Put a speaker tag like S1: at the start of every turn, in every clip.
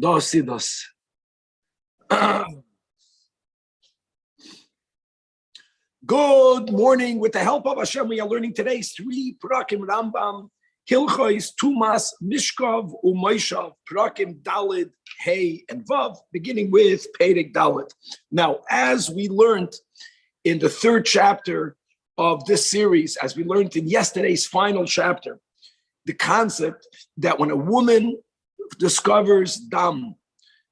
S1: Dos y dos. Good morning. With the help of Hashem, we are learning today's 3 Prakim Rambam, Hilchos, Tumas, Mishkov, Umoishav, Prakim Dalid, Hey, and Vav, beginning with Perek Dalid. Now, as we learned in the 3rd chapter of this series, as we learned in yesterday's final chapter, the concept that when a woman discovers Dam,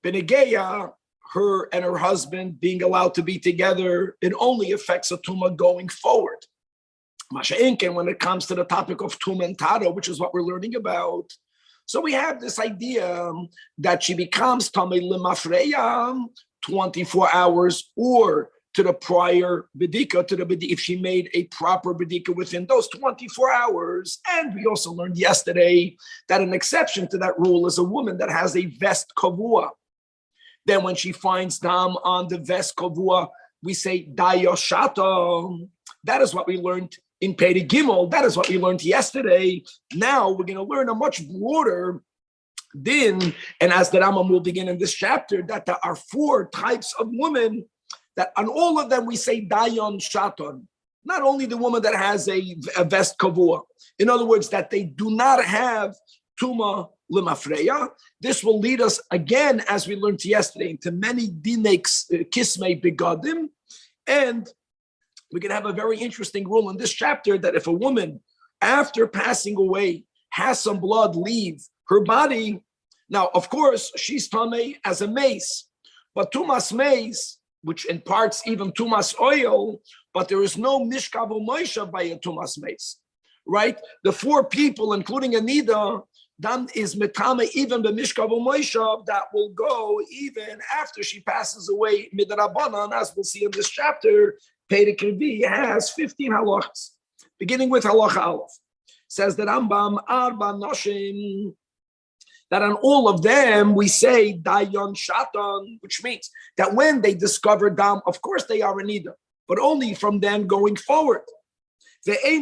S1: Benegeya, her and her husband being allowed to be together, it only affects a Tumah going forward. Masha'inken, when it comes to the topic of Tumah and Tara, which is what we're learning about. So we have this idea that she becomes Tamei Limafreya 24 hours or to the prior Bidika, if she made a proper Bidika within those 24 hours. And we also learned yesterday that an exception to that rule is a woman that has a vest kavua. Then when she finds Dam on the vest kavua, we say Dayoshata. That is what we learned in Perek Gimel. That is what we learned yesterday. Now we're going to learn a much broader din. And as the Rambam will begin in this chapter, that there are 4 types of women that on all of them we say Dayon Shaton. Not only the woman that has a vest kavua. In other words, that they do not have Tuma Limafreya. This will lead us again, as we learned yesterday, into many Dinei Kismei Begadim. And we're going to have a very interesting rule in this chapter that if a woman, after passing away, has some blood leave her body, now, of course, she's Tamei as a mace. But Tumas mace, which imparts even Tumas oil, but there is no Mishkav U'Moishav by a Tumas mace, right? The 4 people, including Anida, then is Metame even the Mishkav U'Moishav that will go even after she passes away Midrabanan, as we'll see in this chapter. Perek Revi has 15 halachas, beginning with halacha Aleph. Says the Rambam, Arba Noshim, that on all of them we say Dayon Shatan, which means that when they discover Dam, of course they are Anida, but only from then going forward. We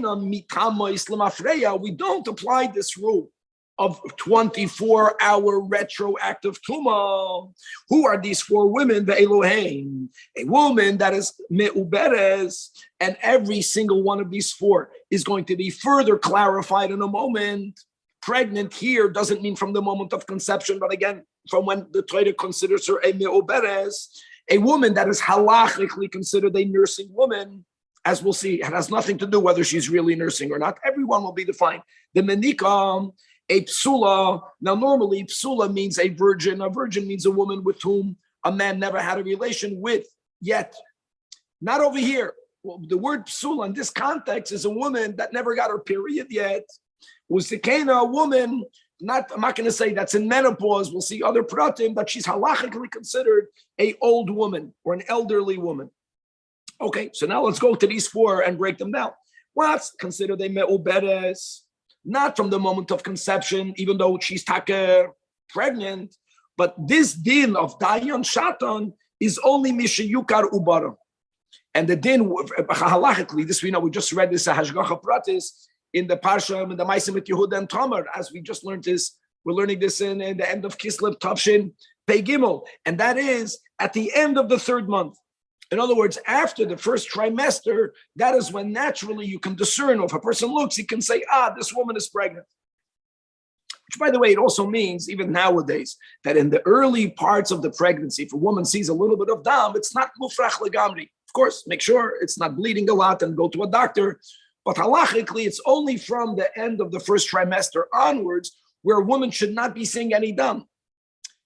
S1: don't apply this rule of 24-hour retroactive Tumah. Who are these 4 women? The Elohim, a woman that is Me'uberes, and every single one of these 4 is going to be further clarified in a moment. Pregnant here doesn't mean from the moment of conception, but again, from when the Torah considers her a Me'uberes, a woman that is halachically considered a nursing woman. As we'll see, it has nothing to do whether she's really nursing or not. Everyone will be defined. The Menika, a psula. Now, normally, psula means a virgin. A virgin means a woman with whom a man never had a relation with yet. Not over here. Well, the word psula in this context is a woman that never got her period yet. Was the Kana a woman? I'm not going to say that's in menopause. We'll see other pratim, but she's halachically considered a old woman or an elderly woman. Okay, so now let's go to these 4 and break them down. What's considered a me'uberes? Not from the moment of conception, even though she's pregnant, but this din of Dayan Shatan is only Mishayukar Ubara. And the din, halachically, this we know, we just read this Hashgacha Pratis in the Parsha, in the Maisim with Yehuda and Tamar, as we just learned this, we're learning this in the end of Kislev Tavshin Pei Gimel, and that is at the end of the 3rd month. In other words, after the 1st trimester, that is when naturally you can discern, or if a person looks, he can say, this woman is pregnant. Which, by the way, it also means, even nowadays, that in the early parts of the pregnancy, if a woman sees a little bit of dam, it's not mufrach legamri. Of course, make sure it's not bleeding a lot and go to a doctor. But halachically, it's only from the end of the 1st trimester onwards where a woman should not be seeing any dam.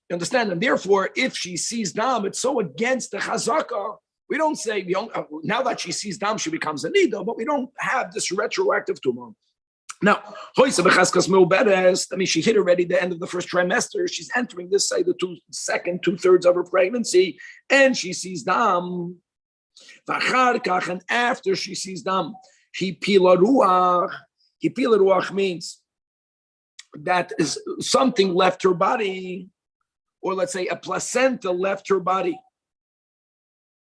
S1: You understand? And therefore, if she sees dam, it's so against the chazakah. We don't say, now that she sees dam, she becomes a nida, but we don't have this retroactive tumah. Now, I mean, she hit already the end of the 1st trimester. She's entering this, say, the 2/3 of her pregnancy, and she sees dam. And after she sees dam, he pila ruach. He pila ruach means that is something left her body, or let's say a placenta left her body,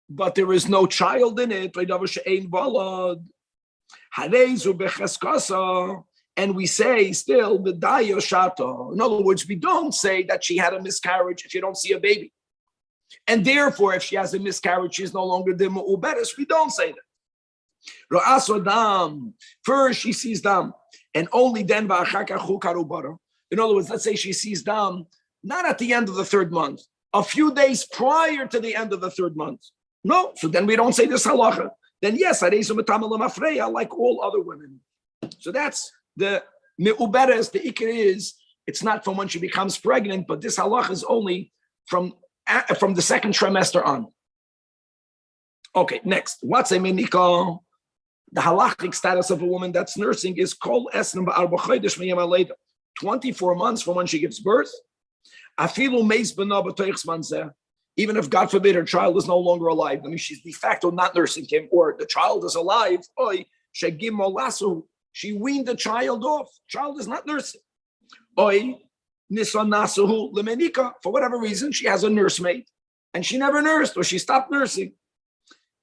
S1: but there is no child in it. And we say still the dayo shato. In other words, we don't say that she had a miscarriage if you don't see a baby. And therefore, if she has a miscarriage, she's no longer the mu'uberes. We don't say that. Ra'aso dam. First, she sees dam, and only then va'achakachu karubara. In other words, let's say she sees dam not at the end of the third month, a few days prior to the end of the third month. No, so then we don't say this halacha. Then yes, like all other women. So that's the me'uberes. The ikar is it's not from when she becomes pregnant, but this halacha is only from the second trimester on. Okay, next. What's a menika? The halachic status of a woman that's nursing is kol esrim ba'arba chodesh miyam haleida. 24 months from when she gives birth. Afilu meis b'na b'toich zman zeh. Even if, God forbid, her child is no longer alive. I mean, she's de facto not nursing him, or the child is alive. Oy, shegim molasu. She weaned the child off. Child is not nursing. Oy, nisan nasuhu lemenika. For whatever reason, she has a nursemaid, and she never nursed, or she stopped nursing.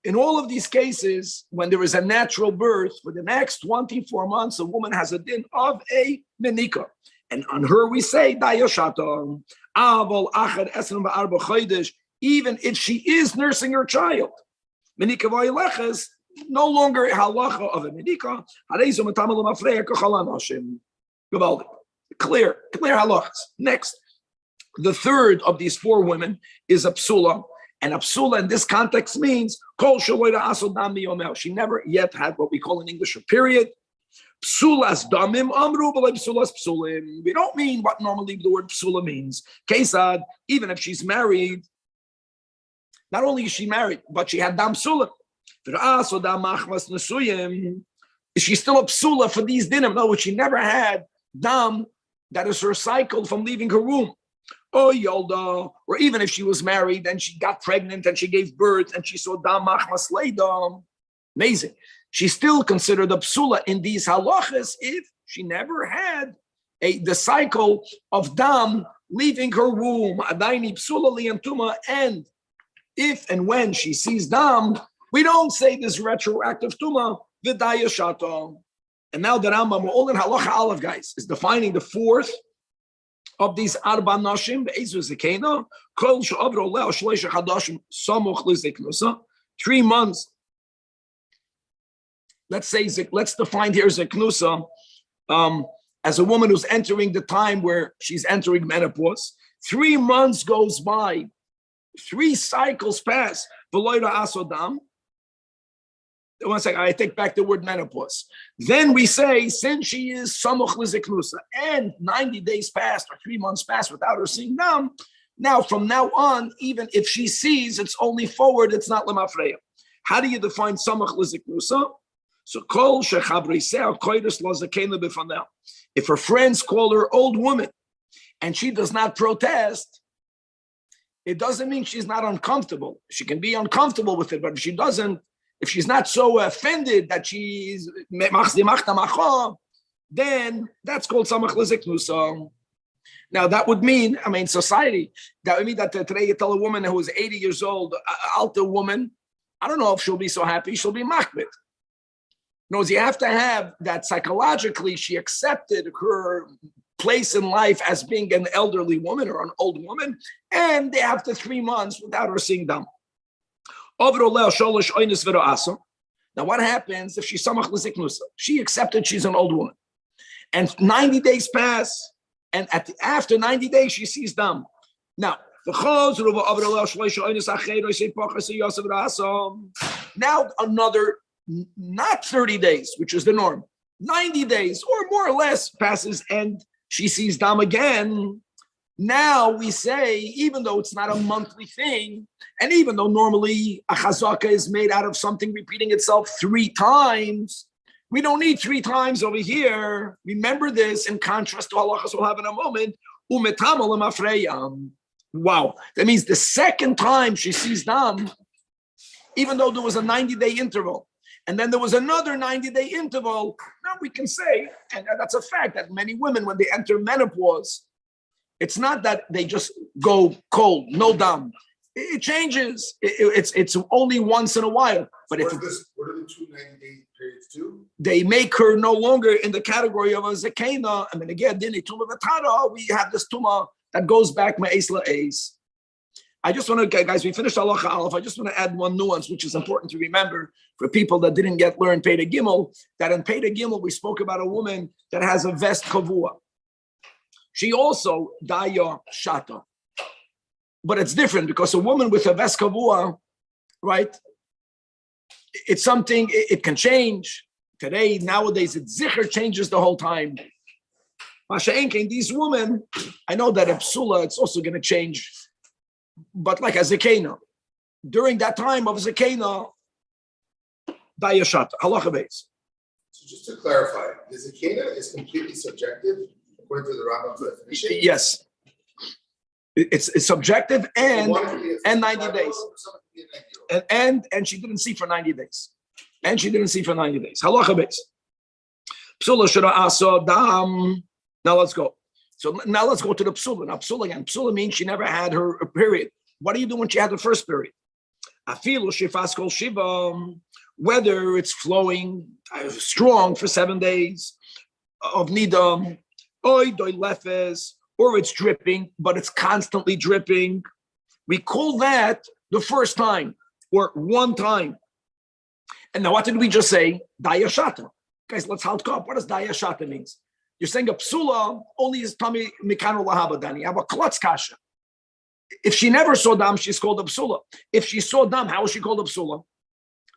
S1: In all of these cases, when there is a natural birth, for the next 24 months, a woman has a din of a menika. And on her, we say, dayoshato. Aval achad esrim ba'arba chodesh. Even if she is nursing her child, menika v'ayleches, no longer halacha of a menika. Hareizu metamal mafreya k'chalan Hashem. Gavaldik. Clear halachas. Next, the third of these four women is a psula. And a psula in this context means kol shaloida asod dam miyomel. She never yet had what we call in English a period. Psulas damim amru b'lei psulas psulim. We don't mean what normally the word psula means. Kesad, even if she's married, not only is she married, but she had dam psulim. Is she still a psula for these dinim? No, she never had dam that is her cycle from leaving her womb. Oh, Yolda, or even if she was married and she got pregnant and she gave birth and she saw dam machmas leidam. Amazing. She's still considered a psula in these halachas if she never had the cycle of dam leaving her womb. Adaini psula liantuma, and if and when she sees dam, we don't say this retroactive tuma v'daya shato. And now the Rambam, we're all in halacha aleph, guys, is defining the fourth of these arba nashim, be'ezu zekena, kol she'avro leo shleisha chadashim samuch lizeknusa, 3 months. Let's define here zeknusa as a woman who's entering the time where she's entering menopause. 3 months goes by, 3 cycles pass. V'loida asodam. 1 second, I take back the word menopause. Then we say, since she is samuch lizeknusa, and 90 days passed or 3 months passed without her seeing dam, now from now on, even if she sees, it's only forward, it's not lemafreya. How do you define samuch lizeknusa? So kol shechabriseh koides lazekena b'fanel. If her friends call her old woman and she does not protest, it doesn't mean she's not uncomfortable. She can be uncomfortable with it, but if she's not so offended that she's then that's called samach leziknusa. Now that would mean, society, that would mean that today you tell a woman who is 80 years old, alta woman, I don't know if she'll be so happy, she'll be machbit. No, you have to have that psychologically she accepted her place in life as being an elderly woman or an old woman, and they have to 3 months without her seeing dam. Now what happens if she's samach leziknusa? She accepted she's an old woman, and 90 days pass, and after 90 days she sees dam. Now another not 30 days, which is the norm, 90 days or more or less passes, and she sees dam again. Now we say, even though it's not a monthly thing, and even though normally a chazaka is made out of something repeating itself 3 times, we don't need 3 times over here. Remember this in contrast to halachas we'll have in a moment. Wow, that means the second time she sees dam, even though there was a 90-day interval, and then there was another 90-day interval, now we can say, and that's a fact, that many women, when they enter menopause, it's not that they just go cold, no dam. It changes. It's only once in a while. But
S2: what are the 290-day periods do?
S1: They make her no longer in the category of a zakena. I mean, again, then we have this tuma that goes back ma'es la'es. I just want to, guys, we finished halacha aleph. I just want to add one nuance, which is important to remember for people that didn't learn Peda Gimel, that in Peda Gimel, we spoke about a woman that has a vest kavua. She also daya shata. But it's different because a woman with a vest kavua, right? It's something, it can change. Today, nowadays, zicher changes the whole time. Masha Enkein, these women, I know that in psula, it's also going to change. But like a zakena, during that time of zakena, dayashat, halacha beis.
S2: So just to clarify, the zakena is completely subjective according to the Rambam's definition.
S1: Yes, it's subjective and 90 days, and she didn't see for 90 days, Halacha beis. Psula shara asa dam. Now let's go. So now let's go to the psula. Now psula again. Psula means she never had her period. What do you do when she had the first period? Afilu shifas kol shiva. Whether it's flowing strong for 7 days of nidam, oy doy lefes, or it's dripping, but it's constantly dripping. We call that the first time or one time. And now what did we just say? Dayashata. Guys, let's halt up. What does dayashata means? You're saying a psula only is tami mikano lahabadani. You have a klutz kasha. If she never saw dam, she's called a psula. If she saw dam, how is she called a psula?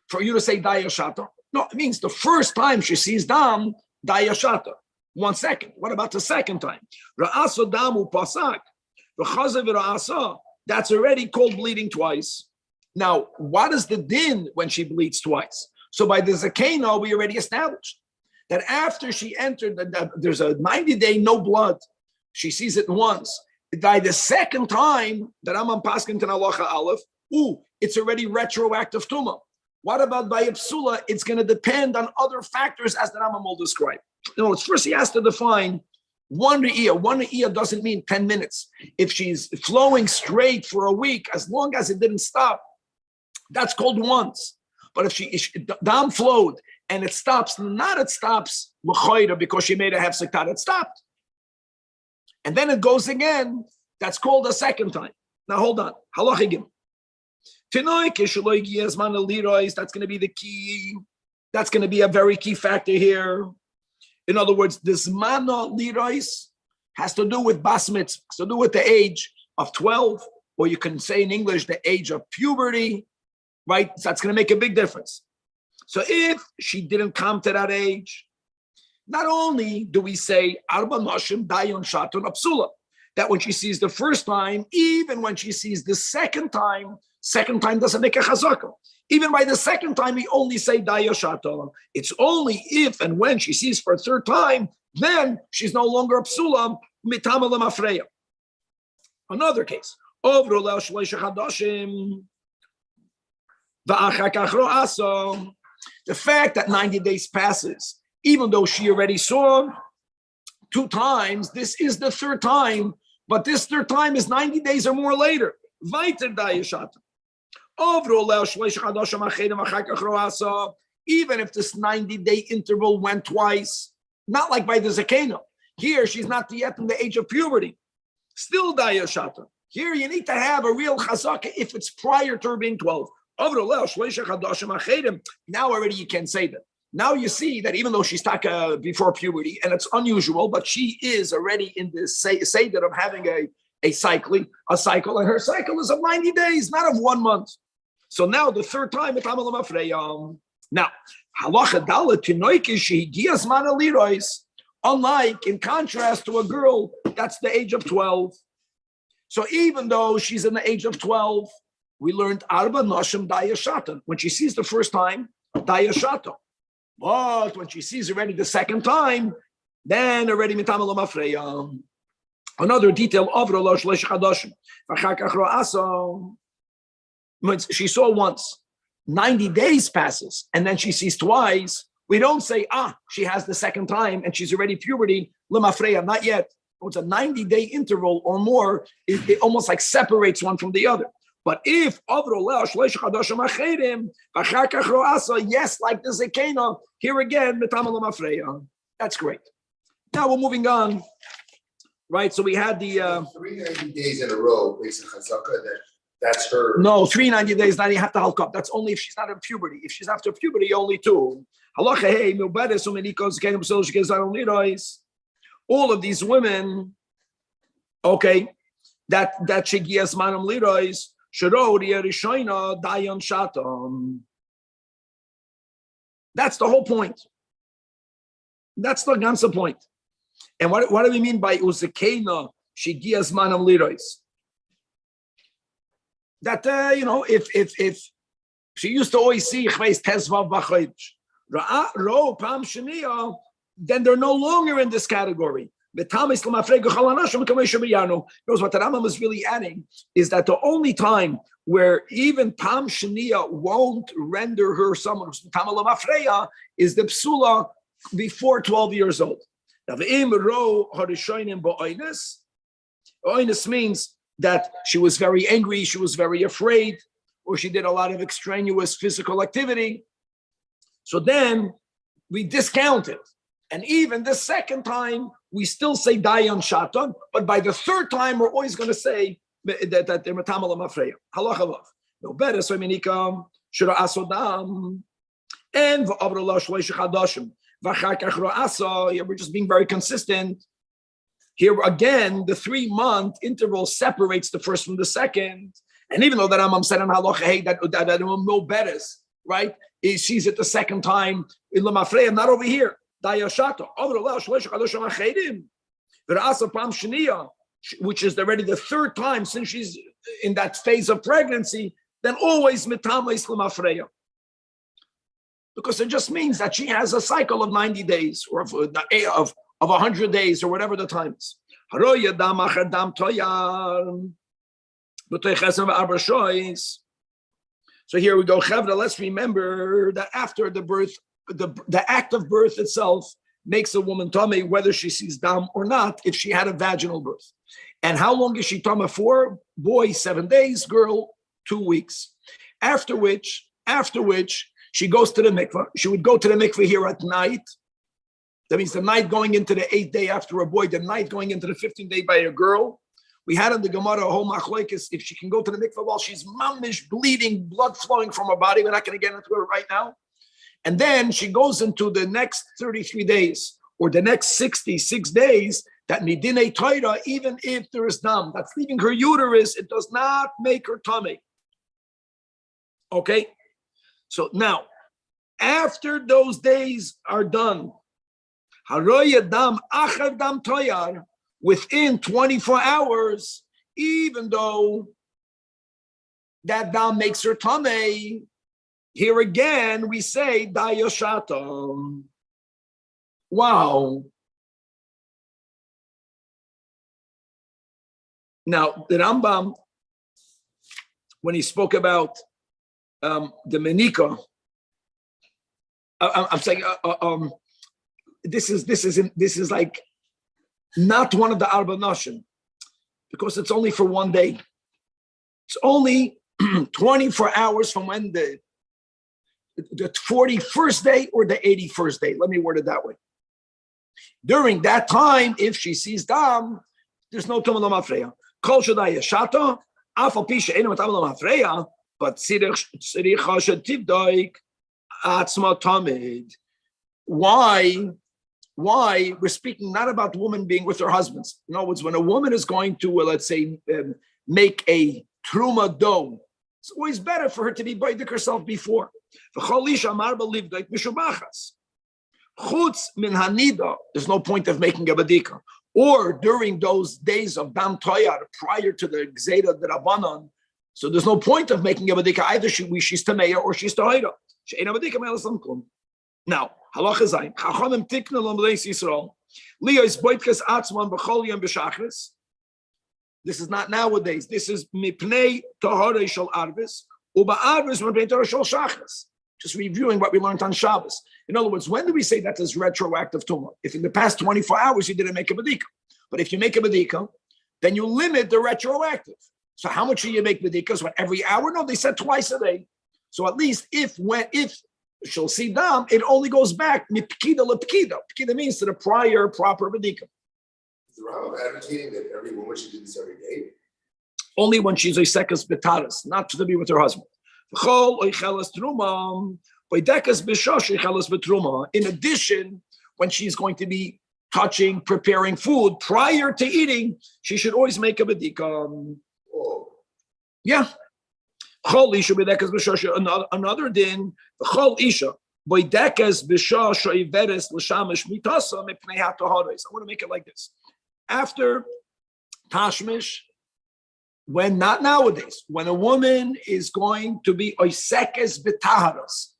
S1: For you to say dayashata? No, it means the first time she sees dam, dayashata. 1 second. What about the second time? Ra'asa damu pasak. V'chazav ra'asa. That's already called bleeding twice. Now, what is the din when she bleeds twice? So by the zakena, we already established that after she entered, there's a 90-day no blood. She sees it once. By the second time, the Rambam paskin to halacha aleph, it's already retroactive tuma. What about by a psula? It's going to depend on other factors as the Rambam will describe. First he has to define one re'iyah. One re'iyah doesn't mean 10 minutes. If she's flowing straight for a week, as long as it didn't stop, that's called once. But if she dam flowed and it stops, not it stops because she made a hefsek, it stopped. And then it goes again, that's called a second time. Now hold on. Halachigim. That's going to be the key. That's going to be a very key factor here. In other words, this mana lirois has to do with bas mitzvah, has to do with the age of 12, or you can say in English, the age of puberty, right? So that's going to make a big difference. So if she didn't come to that age, not only do we say arba nashim dayon shatun apsula, that when she sees the first time, even when she sees the second time doesn't make a chazaka. Even by the second time, we only say daya shaton. It's only if and when she sees for a third time, then she's no longer a psula mitama lemafreya. Another case. The fact that 90 days passes, even though she already saw 2 times, this is the third time, but this third time is 90 days or more later. Weiter daya shaton. Even if this 90-day interval went twice, not like by the zakena. Here, she's not yet in the age of puberty. Still daya shata. Here, you need to have a real chazaka if it's prior to her being 12. Now already you can say that. Now you see that even though she's taka before puberty, and it's unusual, but she is already in this seder of having a cycle, and her cycle is of 90 days, not of 1 month. So now the third time, now, halacha dalet tinoike shehigias mana lirois, unlike in contrast to a girl that's the age of 12. So even though she's in the age of 12, we learned arba nashim daya shatan. When she sees the first time, daya shatan. But when she sees already the second time, then already mitama lemafreya. Another detail of Rolosh Leish Chadashim. She saw once, 90 days passes, and then she sees twice. We don't say, she has the second time and she's already puberty, lemafreya, not yet. It's a 90-day interval or more. It almost like separates one from the other. But if yes, like the Zekena, here again, that's great. Now we're moving on. Right, so we had the
S2: 390 days in a row based on Chazaka. That's her.
S1: No, 390 days. Now you have to hulk up. That's only if she's not in puberty. If she's after puberty, only 2. All of these women, okay, that shegias manam lirois shorodi rishoina dayan shatam. That's the whole point. That's the ganze point. And what do we mean by uzekena shegias manam lirois? That if she used to always see then they're no longer in this category. Knows what the Rambam is really adding is that the only time where even Pam Shania won't render her someone who's Tamala is the psula before 12 years old. Now the Oinus means that she was very angry, she was very afraid, or she did a lot of extraneous physical activity. So then we discount it. And even the second time, we still say Dayan Shatan, but by the third time, we're always going to say that they're Matamal Mafreya. Halachalav. No better, so Minikam, Shura Asodam, and V'abrullah Shleish Chadashim. We're just being very consistent. Here again, the 3-month interval separates the first from the second. And even though that Rambam said on Halacha, hey, that no better, right? She's at the second time in Lamafreya, not over here. Which is already the third time since she's in that phase of pregnancy, then always mitama is Lamafreya. Because it just means that she has a cycle of 90 days or of 100 days or whatever the time is. So here we go. Let's remember that after the birth, the act of birth itself makes a woman tummy, whether she sees dam or not, if she had a vaginal birth. And how long is she tummy for? Boy, 7 days, girl, 2 weeks. After which she goes to the mikveh. She would go to the mikveh here at night. That means the night going into the 8th day after a boy, the night going into the 15th day by a girl. We had in the Gemara a whole machlokes if she can go to the mikveh while she's mamish, bleeding, blood flowing from her body. We're not going to get into it right now. And then she goes into the next 33 days or the next 66 days that midinei Torah, even if there is dam that's leaving her uterus, it does not make her tummy. Okay? So now, after those days are done, within 24 hours, even though that dam makes her tummy, here again we say Dayashata. Wow. Now the Rambam, when he spoke about the Menika, I'm saying this is like not one of the Arba Nashim, because it's only for 1 day. It's only 24 hours from when the 41st day or the 81st day. Let me word it that way. During that time, if she sees dam, there's no tumah l'mafreya. Kol shadaya shata, afal pisha enu matam l'mafreya, but siricha shetivdoik atzma tamid. Why? We're speaking not about the woman being with her husbands. In other words, when a woman is going to, let's say, make a truma dough, it's always better for her to be baidik herself before. There's no point of making a badika. Or during those days of dam toyar, prior to the gzeira d'Rabbanan, so there's no point of making a badika. Either she's tameya or she's tohira. Now, halacha zayin. Chachamim tikna l'mleis Yisrael. Liyos boitkas atzman b'chol yom b'shachris. This is not nowadays. This is mipnei tahara shel arvis uba arvis mipnei tahara shel shachris. Just reviewing what we learned on Shabbos. In other words, when do we say that is retroactive tumah? If in the past 24 hours you didn't make a badika, but if you make a badika, then you limit the retroactive. So how much do you make bedikas? What, every hour? No, they said twice a day. So at least if she'll see dam, it only goes back mipkida lepkida. Pkida means to the prior proper bedika.
S2: Is the Rambam advocating that every woman should do this every day?
S1: Only when she's a sekas betaras, not to be with her husband. In addition, when she's going to be touching, preparing food prior to eating, she should always make a bedika.
S2: Oh.
S1: Yeah. Chol isha b'dekas b'shasha. Another din. Chol isha b'dekas b'shah shoiveres l'shamish mitasa mipnei hatoharos. I want to make it like this. After tashmish, when not nowadays, when a woman is going to be oisekes b'taharas,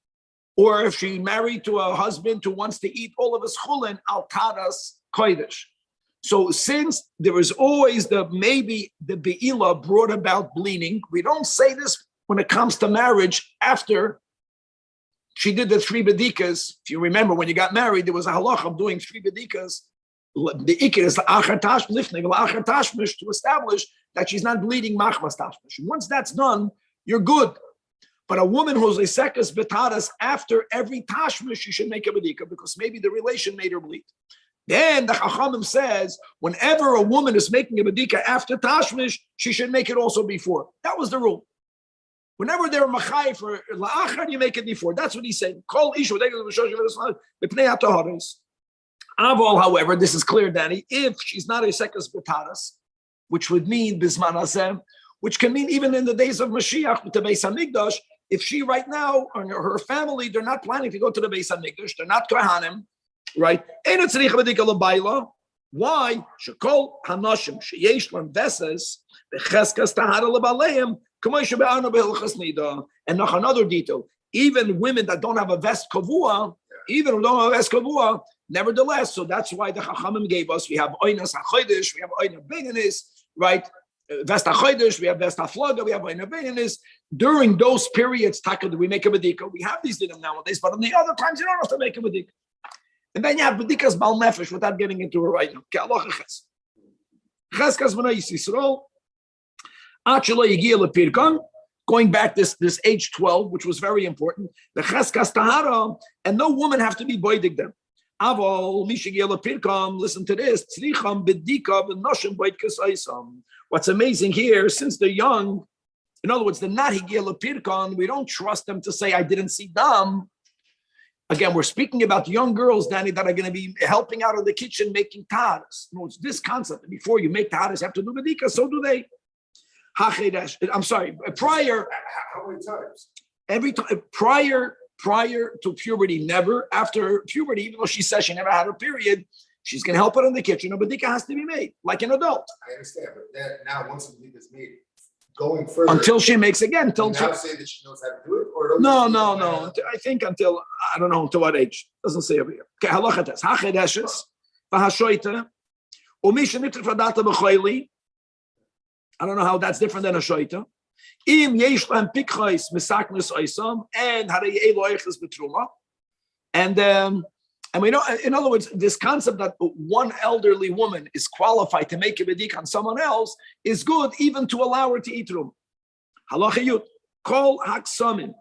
S1: or if she's married to a husband who wants to eat all of his chulin al taras kodesh. So since there is always maybe the be'ilah brought about bleeding, we don't say this when it comes to marriage after she did the 3 bedikas. If you remember, when you got married, there was a halach of doing 3 bedikas. The ikir is the achar tashmish to establish that she's not bleeding machmas tashmish. Once that's done, you're good. But a woman who's a sekas betaras, after every tashmish, she should make a bedika because maybe the relation made her bleed. Then the Chachamim says, whenever a woman is making a bedika after tashmish, she should make it also before. That was the rule. Whenever they're machai for la'achar, you make it before. That's what he's saying. Avol, however, this is clear, Danny, if she's not a sekas betaras, which would mean bisman hazeh, which can mean even in the days of Mashiach with the Beis Hamikdash, if she right now, or her family, they're not planning to go to the Beis Hamikdash, they're not kohanim, right? Why? Shekol hanashim sheyesh lan veses becheskas tahara lebaleim k'moshe be'anu behilchas nida. And noch another detail: even women that don't have a vest kavua, nevertheless. So that's why the Chachamim gave us. We have oinas hachodesh, we have oina beganis, right? Vest hachodesh, we have vest haflaga, we have oina beganis. During those periods, taka, do we make a bedika? We have these dinim nowadays, but on the other times, you don't have to make a bedika. And then you have bedikas bal nefesh without getting into it right now. Going back this age 12, which was very important, the cheskas tahara, and no woman have to be boidig them. Avol mishigiyel pirkam. Listen to this. Tzricham bedika v'noshim boidkas aisam. What's amazing here, since they're young, in other words, they're not higiyel pirkam. We don't trust them to say, "I didn't see dam." Again, we're speaking about young girls, Danny, that are going to be helping out in the kitchen making taharas. No, it's this concept. Before you make taharas, you have to do bedika. So do they. I'm sorry. Prior.
S2: How many times?
S1: Every time. Prior to puberty, never. After puberty, even though she says she never had her period, she's going to help her in the kitchen. A bedika has to be made like an adult.
S2: I understand, but then now once the bedika is made, going further
S1: until she makes again.
S2: Until now say that she knows how to do it, or
S1: no. I think until I don't know until what age. Doesn't say over here. Okay, halachatas hachedeshes v'hashoita umishenitr fadata b'choili. I don't know how that's different than a shoita. Im yesh lam pikchais misaknes oisam and harei eloiches betruma. And we know, in other words, this concept that one elderly woman is qualified to make a bedik on someone else is good, even to allow her to eat rum. Halacha yud kol haksamim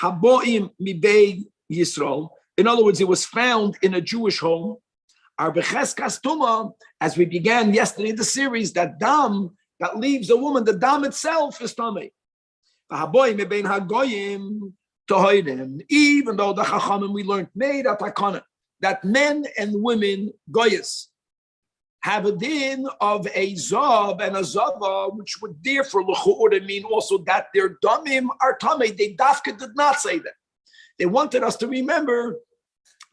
S1: haboim mibei Yisrael. In other words, it was found in a Jewish home. Our becheskas tuma, as we began yesterday in the series, that dam that leaves a woman, the dam itself is tamei. Haboim mibein hagoyim. Even though the Chachamim we learned made a takana that men and women goyas have a din of a zav and a zava, which would therefore l'chu'or mean also that their damim are tamei. They dafka did not say that. They wanted us to remember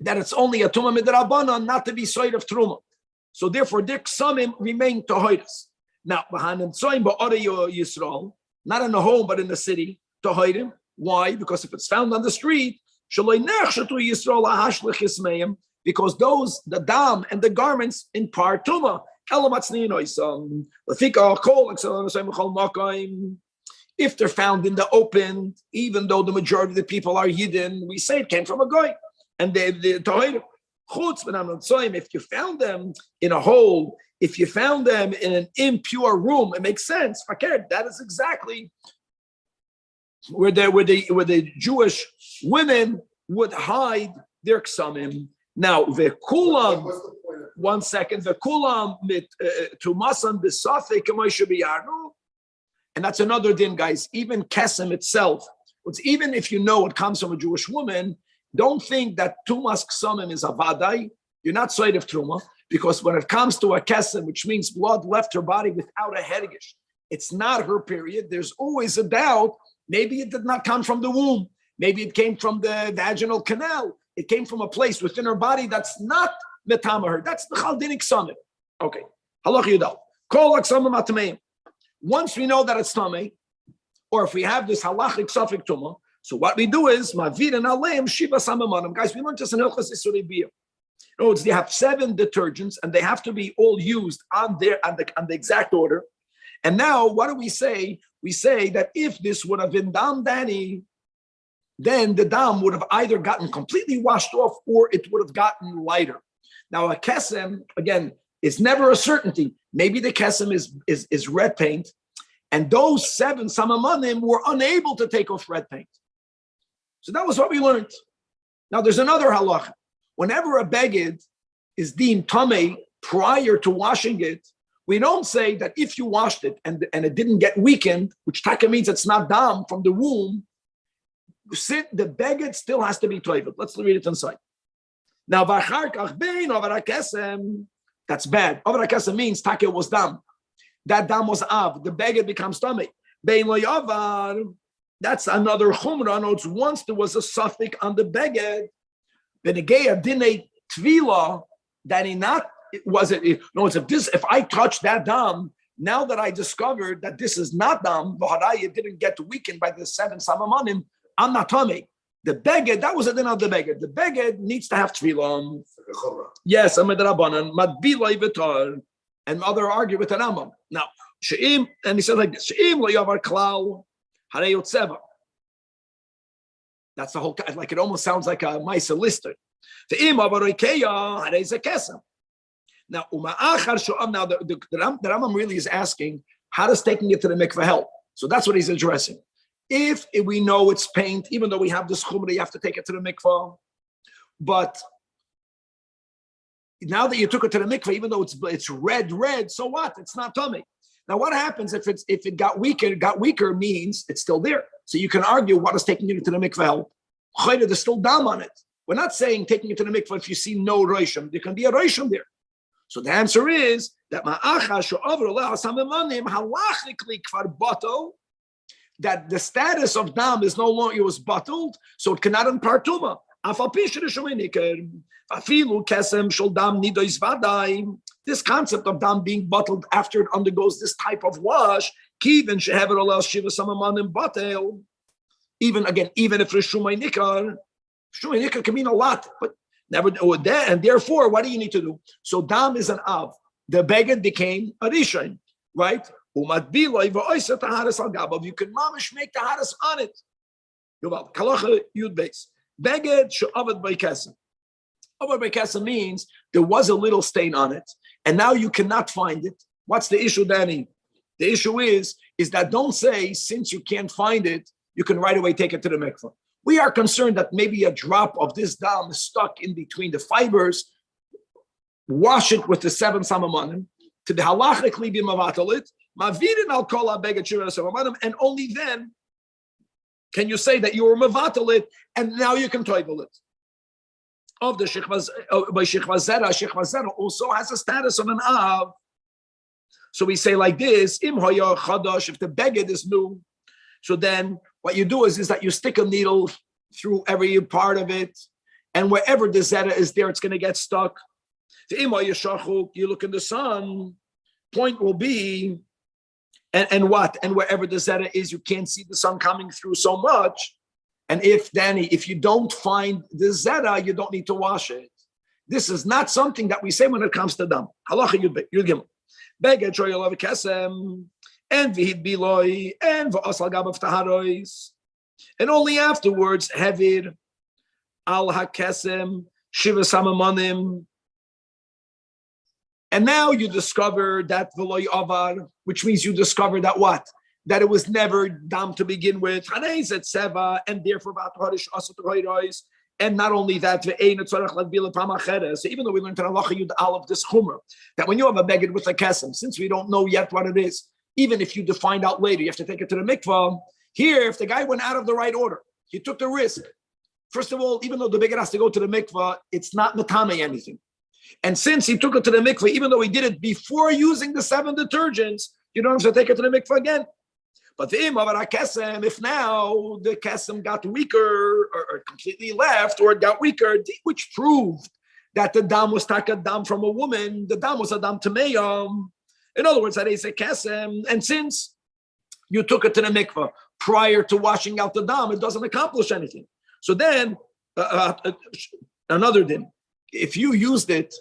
S1: that it's only a tumah midrabanan, not to be side of truma. So therefore, their ksamim remain tohoidas. Now, b'hanim tzoyim ba'orei Yisrael, not in the home but in the city, tohoidim. Why? Because if it's found on the street, because those, the dam and the garments in partuma, if they're found in the open, even though the majority of the people are hidden, we say it came from a goy, and they're tohidim. If you found them in a hole, if you found them in an impure room, it makes sense. That is exactly where the Jewish women would hide their ksamim. Now, vekulam. One second. Vekulam mit tumasan b'safek k'moshe b'yarnu. And that's another din, guys. Even kesem itself, even if you know it comes from a Jewish woman, don't think that tumas ksamim is a vadai. You're not side of truma, because when it comes to a kesem, which means blood left her body without a hergish, it's not her period. There's always a doubt. Maybe it did not come from the womb. Maybe it came from the vaginal canal. It came from a place within her body that's not metamaher. That's the chaldinik ksamim. Okay. Halach yudal. Kol ksamim atmeim. Once we know that it's tamei, or if we have this halachic suffix tuma, so what we do is mavir and aleim shiva samamanim. Guys, we learned this in Hilchos Isurei Biyah. In other words, they have 7 detergents, and they have to be all used on the exact order. And now, what do we say? We say that if this would have been dam Danny, then the dam would have either gotten completely washed off, or it would have gotten lighter. Now, a kesem, again, it's never a certainty. Maybe the kesem is red paint, and those 7 samamanim were unable to take off red paint. So that was what we learned. Now there's another halacha. Whenever a beged is deemed tamei prior to washing it, we don't say that if you washed it and it didn't get weakened, which taka means it's not dam from the womb, the beged still has to be toivet. Let's read it inside. Now, that's bad. Avrakasa means taka was dam. That dam was av. The beged becomes tummy. That's another chumrah. Notes once there was a suffix on the beged, benegeya dinei tvila, that he not was it. No, it's if I touch that dam, now that I discovered that this is not dam, it didn't get weakened by the 7 samamanim, I'm not tummy. The beged, that was a din of the beged. The beged needs to have tefillah. Yes, Amid Rabbanan, Madbilai Vitar, and other argue with the Rambam. Now, She'im, and he said like this: She'im lo yavar klal harei yotzeva. That's the whole. Like it almost sounds like a Maisa lister. Ve'im avar roikeya harei zekesem. Now, uma'achar sho'am. Now, the Rambam really is asking, how does taking it to the mikveh help? So that's what he's addressing. If we know it's paint, even though we have this chumrah, you have to take it to the mikveh. But now that you took it to the mikveh, even though it's red, so what? It's not tummy. Now, what happens if it got weaker? It got weaker means it's still there. So you can argue what is taking it to the mikveh help. There's still dam on it. We're not saying taking it to the mikveh if you see no roishim. There can be a roishim there. So the answer is that halachically kvar bato, that the status of dam is no longer, it was bottled, so it cannot impart tuma. This concept of dam being bottled after it undergoes this type of wash, even if Rishumay Nikar can mean a lot, but never, and therefore, what do you need to do? So dam is an av. The beged became a rishon, right? You can mamish make the hadas on it. Kalacha yud base. Beged she'avad by kesem. Avad by kesem means there was a little stain on it, and now you cannot find it. What's the issue, Danny? The issue is that don't say, since you can't find it, you can right away take it to the mikveh. We are concerned that maybe a drop of this dam is stuck in between the fibers. Wash it with the 7 samamanim to the halachically be mavatalit. Mavirin al kol beged shivas samamanim, and only then can you say that you were mavatalit, and now you can toivel it. Of the by Shechva Zera also has a status of an av. So we say like this: Im hoya chadash, if the beged is new, so then what you do is that you stick a needle through every part of it, and wherever the zera is there, it's going to get stuck. You look in the sun, point will be, and what? And wherever the zera is, you can't see the sun coming through so much. And if you don't find the zera, you don't need to wash it. This is not something that we say when it comes to dam. Halacha yud gimel. Beged shoyalav kesem and v'hid biloi and v'asal gabav taharois. And only afterwards, hevir al hakesem Shiva Samamanim. And now you discover that Veloy Avar, which means you discover that what? That it was never dam to begin with. And therefore, and not only that, so even though we learned in Halacha Yud Aleph this Chumrah, that when you have a beged with a kesem, since we don't know yet what it is, even if you find out later, you have to take it to the mikvah. Here, if the guy went out of the right order, he took the risk. First of all, even though the beged has to go to the mikvah, it's not matame anything. And since he took it to the mikvah, even though he did it before using the 7 detergents, you don't have to take it to the mikvah again. But if now the kesem got weaker or completely left or it got weaker, which proved that the dam was taka dam from a woman, the dam was a dam tameyam. In other words, that is a kesem. And since you took it to the mikvah prior to washing out the dam, it doesn't accomplish anything. So then, another din, if you used it,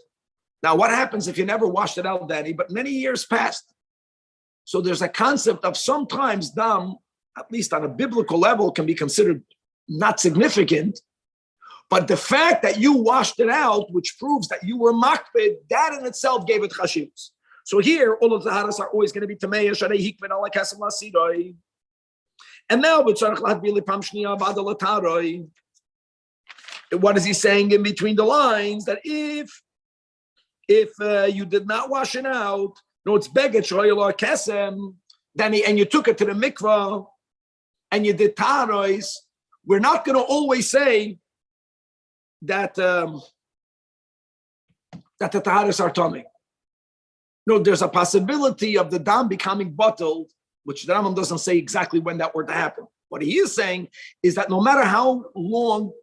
S1: now what happens if you never washed it out, Danny, but many years passed? So there's a concept of sometimes dam, at least on a biblical level, can be considered not significant. But the fact that you washed it out, which proves that you were makpid, that in itself gave it chashivus. So here, all of the haras are always going to be tameya sharei hikvin ala kasem lasidoi. And now, what is he saying in between the lines? That if you did not wash it out, no, it's beged shoyel or kesem. Then and you took it to the mikvah, and you did tarois. We're not going to always say that the taharos are tummy. No, there's a possibility of the dam becoming bottled, which the Rambam doesn't say exactly when that were to happen. What he is saying is that no matter how long,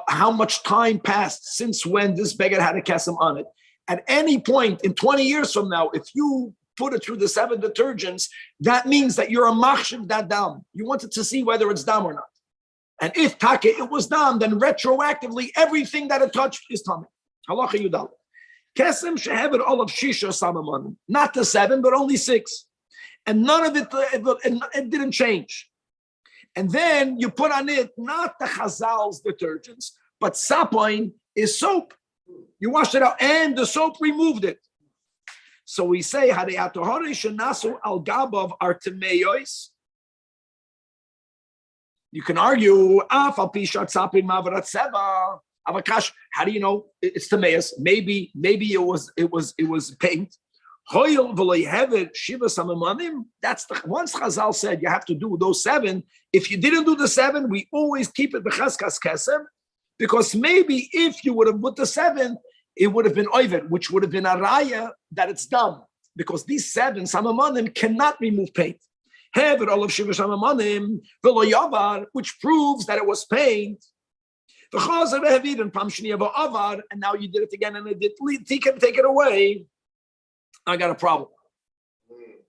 S1: how much time passed since when this beged had a kesem on it, at any point in 20 years from now, if you put it through the 7 detergents, that means that you're a machshav that dam. You wanted to see whether it's dam or not. And if take it was dam, then retroactively everything that it touched is tummy. Halacha Yudal. Kesem shehevet all of shisha samamanim. Not the 7, but only 6. And none of it didn't change. And then you put on it not the Chazal's detergents, but sapoin is soap. You washed it out, and the soap removed it. So we say, al gabav artemeyos. You can argue, how do you know it's tameos? Maybe it was paint. That's the once Chazal said you have to do those 7. If you didn't do the 7, we always keep it b'chaskas kesem, because maybe if you would have put the 7, it would have been oived, which would have been a raya that it's dumb, because these 7 samamanim cannot remove paint. Hever all of shiva samamanim v'lo yavar, which proves that it was paint. And now you did it again, and it did take it away. I got a problem.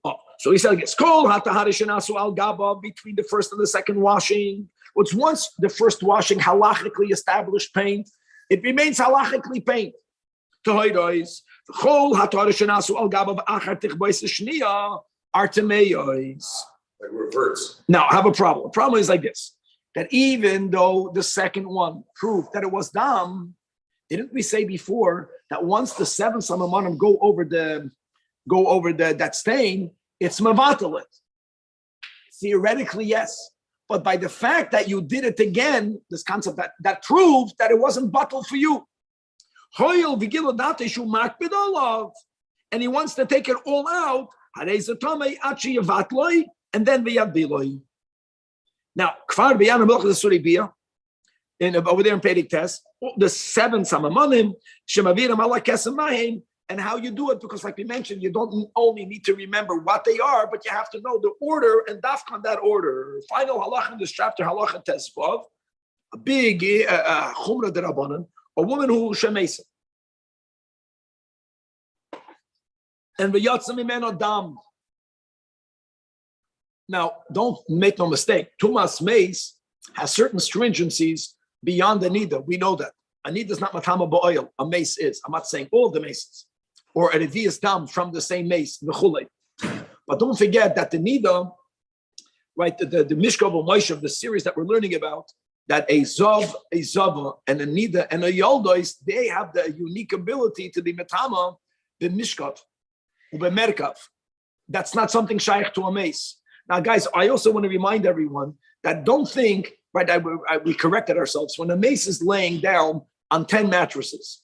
S1: Oh, so he said, "It's called al gaba between the first and the second washing. What's once the first washing halachically established paint, it remains halachically paint. Like
S2: reverts.
S1: Now I have a problem. The problem is like this: that even though the second one proved that it was dam, didn't we say before that once the 7 samamanim go over that stain, it's mavatalit? Theoretically, yes. But by the fact that you did it again, this concept that proved that it wasn't bottled for you. And he wants to take it all out. And then now, over there in Pedig Test, the 7 samamanim, shemavirim ala kesem mahim, and how you do it, because like we mentioned, you don't only need to remember what they are, but you have to know the order and dafka on that order. Final halach in this chapter, halacha tesvav, a big chumra derabanan, a woman who shemesa. And v'yatsa mimeno dam. Now, don't make no mistake. Tumas meis has certain stringencies beyond the nida. We know that. A nida is not matama ba'oil. A mace is. I'm not saying all of the maces. Or a revius dam from the same mace, v'chulei. But don't forget that the nida, right, the Mishkav Moshe of the series that we're learning about, that a Zava, and a Nida, and a Yoldois, they have the unique ability to be Metama, the Mishkav, Ube Merkav. That's not something shaykh to a mace. Now, guys, I also want to remind everyone that don't think, right, we corrected ourselves. When a mace is laying down on 10 mattresses,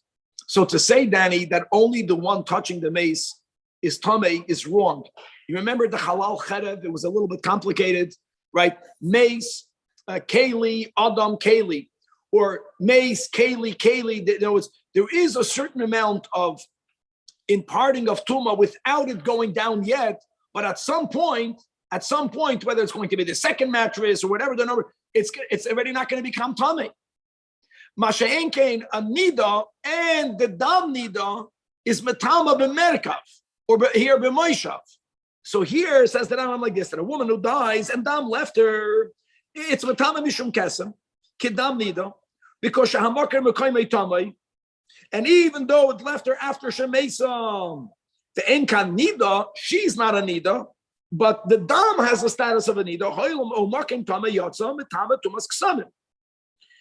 S1: so to say, Danny, that only the one touching the mace is Tameh is wrong. You remember the Halal Cherev, it was a little bit complicated, right? Mace, Keli, Adam, Keli, or mace, Keli. There is a certain amount of imparting of Tumah without it going down yet, but at some point, whether it's going to be the second mattress or whatever the number, it's already not going to become Tameh. Masha'en Kain, a Nida, and the Dam Nida is Metama b'Merkav, or here b'Moishav. So here it says that I'm like this, that a woman who dies and Dam left her, it's Metama Mishum Kesem, Kidam Nida, because Shahamakar Mekayme Tamei, and even though it left her after Shemesam, the Enkan Nida, she's not a Nida, but the Dam has the status of a Nida.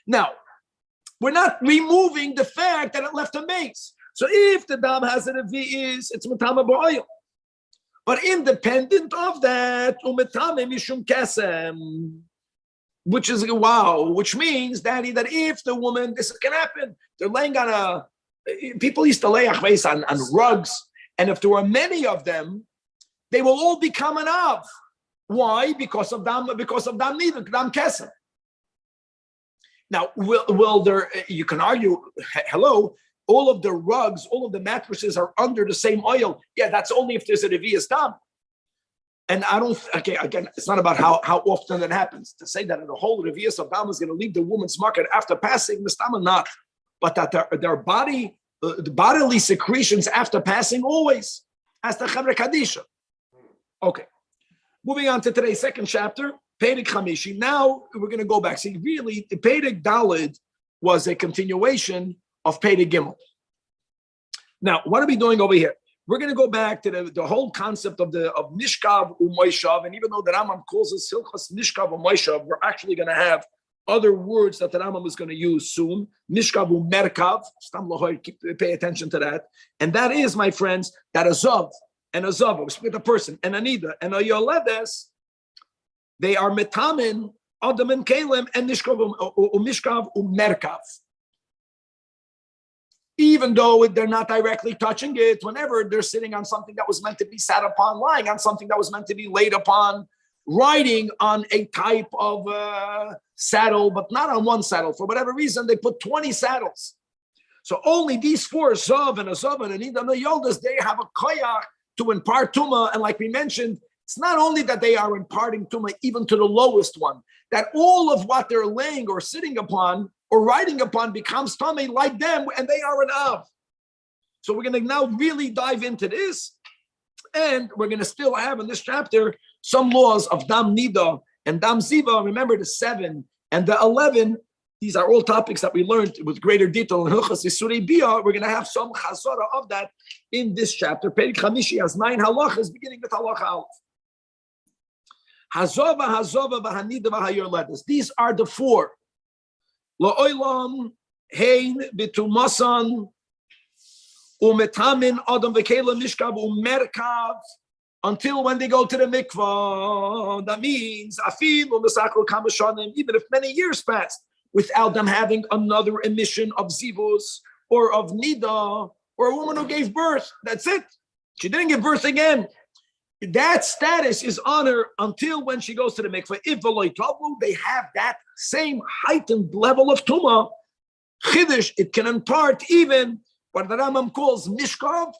S1: Now, we're not removing the fact that it left a mace. So if the Dam has an Avi, it's Metama Ba'oil. But independent of that, Umetame Mishum Kesem, which is which means, Daddy, that if the woman, this can happen, they're laying on people used to lay achveis on rugs, and if there were many of them, they will all become an Av. Why? Because of Dam Nida, Dam Kesem. Now, will there, you can argue, hello, all of the rugs, all of the mattresses are under the same oil. Yeah, that's only if there's a Revi'as Dam. And I don't, again, it's not about how often that happens. To say that the whole Revi'as of Dam is going to leave the woman's market after passing, Mistama not. But that their body, the bodily secretions after passing always, as the Chavre Kadisha. Okay. Moving on to today's second chapter. Perek Chamishi. Now we're going to go back. See, really, the Perek Daled was a continuation of Perek Gimel. Now, what are we doing over here? We're going to go back to the whole concept of Mishkav U'Moishav, and even though the Rambam calls us Hilchas Mishkav U'Moishav, we're actually going to have other words that the Rambam is going to use soon. Mishkav U'Merkav. Pay attention to that. And that is, my friends, that a Zav and a Zav, with a person, and a Nida, and a Yoledes, they are metamin, Adam and Kalim, and Mishkav U'Merkav. Even though they're not directly touching it, whenever they're sitting on something that was meant to be sat upon, lying on something that was meant to be laid upon, riding on a type of saddle, but not on one saddle. For whatever reason, they put 20 saddles. So only these four, Zav and a Zav and a Nida and a Yoldas, they have a koyach to impart Tumah. And like we mentioned, it's not only that they are imparting Tumah even to the lowest one, that all of what they're laying or sitting upon or riding upon becomes Tameh like them, and they are an Av. So we're going to now really dive into this, and we're going to still have in this chapter some laws of Dam Nida and Dam Ziva. Remember the 7 and the 11. These are all topics that we learned with greater detail in Hilchas Isurei Bia. We're going to have some chazara of that in this chapter. Perek Chamishi has 9 halachas, beginning with halacha Aleph. Hazova, v'hanida, v'hayorledes. These are the 4. La'olam, hein, b'tumasan, umetamin, adam v'kela mishkav, umerkav, until when they go to the mikvah. That means, afil, u'mesakro kamashanim, even if many years passed, without them having another emission of zivus, or of nida, or a woman who gave birth. That's it. She didn't give birth again. That status is honor until when she goes to the mikveh. If they have that same heightened level of tumah, chiddush, it can impart even what the Rambam calls mishkav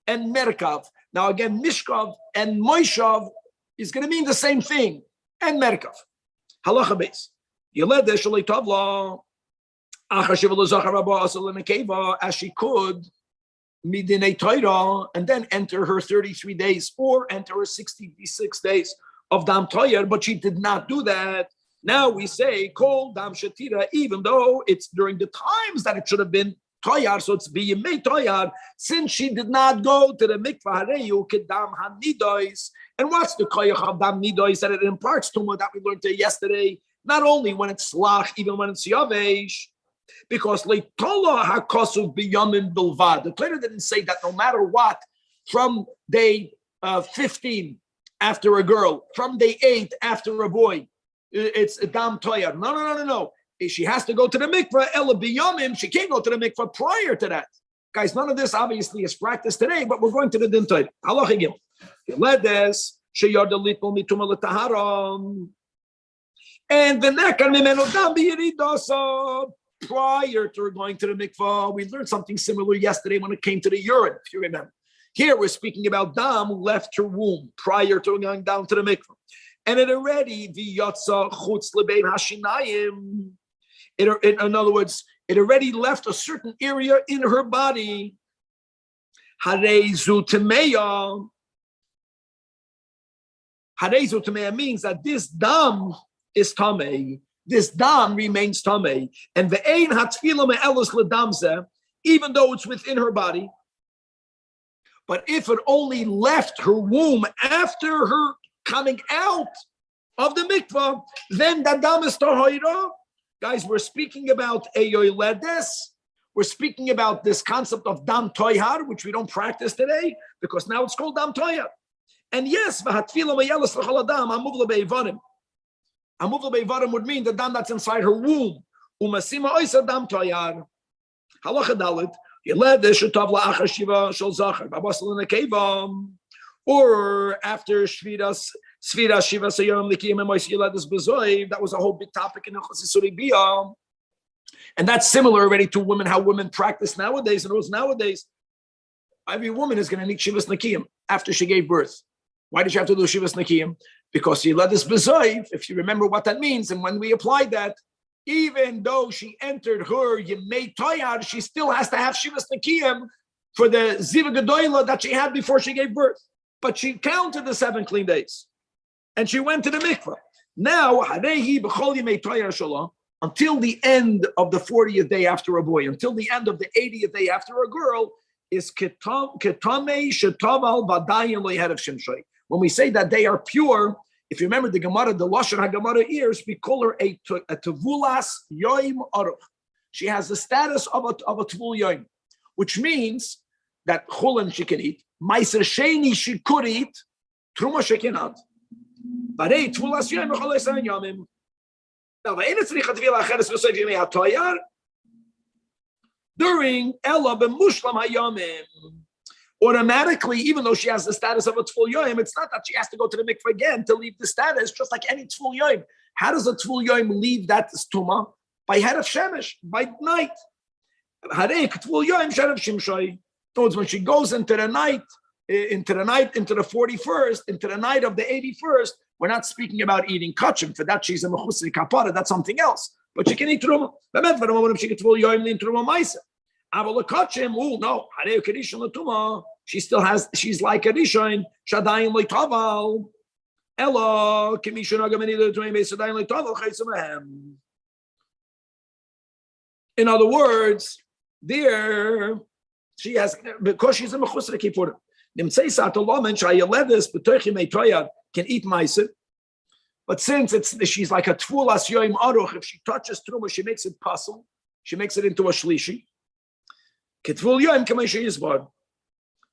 S1: and merkav. Now again, mishkav and moishav is going to mean the same thing, and merkav. Halacha beis. Yelede shalei tavla achashiv l'zachar rabba asal nekeva, as she could midinei Torah, and then enter her 33 days or enter her 66 days of Dam Toyer, but she did not do that. Now we say Kol Dam Shatira, even though it's during the times that it should have been Toyar, so it's Biyimei Toyar, since she did not go to the mikvah Hareyu Kedam Hanidois. And what's the koyach of Dam Nidois that it imparts to that we learned yesterday? Not only when it's slach, even when it's yavesh, because leitola hakosuf biyamim bilvad. The Torah didn't say that no matter what, from day 15 after a girl, from day 8 after a boy, it's a dam toyar. No. She has to go to the mikveh. Ela biyamim. She can't go to the mikveh prior to that. Guys, none of this obviously is practiced today, but we're going to the din toyar. Halacha gim. Ledes sheyard litmol mituma letaharam. And the nekar mimeno dam biyiridasa. Prior to her going to the mikvah, we learned something similar yesterday when it came to the urine, if you remember. Here we're speaking about dam who left her womb prior to going down to the mikvah. And it already, v'yatsa chutz lebein hashinayim. In other words, it already left a certain area in her body. Harezu temeya. Harezu temeya means that this dam is tamei. This dam remains tamei. And the ein hatfila me'elos ledamze, even though it's within her body. But if it only left her womb after her coming out of the mikvah, then the dam is tahoira. Guys, we're speaking about eyoiledes. We're speaking about this concept of dam toyhar, which we don't practice today, because now it's called dam toyhar. And yes, v'hatfila me'elos l'chol adam, amuv le'beivarim. Amuv le'beivarim would mean the dam that's inside her womb. Umasima oisa dam toyhar. Halacha dalet. Or after Shviras Shiva Sayom Likim and Moisiladis Bezoiv, that was a whole big topic in Chassidut. And that's similar already to women, how women practice nowadays, and rules nowadays. Every woman is going to need Shivas Nakiyim after she gave birth. Why did she have to do Shivas Nakiyim? Because Yiladis Bezoiv, if you remember what that means, and when we applied that, even though she entered her Yemei Toyar, she still has to have Shivas Nakiyim for the Ziva Gedoyla that she had before she gave birth. But she counted the 7 clean days. And she went to the mikvah. Now, until the end of the 40th day after a boy, until the end of the 80th day after a girl, is Ketame Shetaval Vadayin Loyhead of Shimshai. When we say that they are pure, if you remember the Gemara, the Lashon HaGemara ears, we call her a Tevulas Yoim Aruch. She has the status of a Tevul Yoim, which means that Chulin she can eat, Meiser Sheni she could eat, Truma she cannot. But hey, Tevulas Yoim Echolei Sayin Yomim. Now, during Ella B'Mushlam HaYomim, automatically, even though she has the status of a Tful Yoim, it's not that she has to go to the mikveh again to leave the status, just like any Tful Yoim. How does a Tful Yoim leave that Tuma? By head of Shemesh, by night. Harek Tful Yoim, Shed of Shimshoi. Towards when she goes into the 41st, into the night of the 81st, we're not speaking about eating kachim. For that, she's a mechusri kapara, that's something else. But she can eat truma. Bemet, for the moment, if she can Tful Yoim, lean truma maisa. No, she still has, she's like a Rishon, Shadayin Leitaval. Ella, in other words, there, she has, because she's a Mechusra Kippur. Can eat meiser, but since she's like a Tfulas Yoim Aruch, if she touches Truma, she makes it puzzle, she makes it into a Shlishi.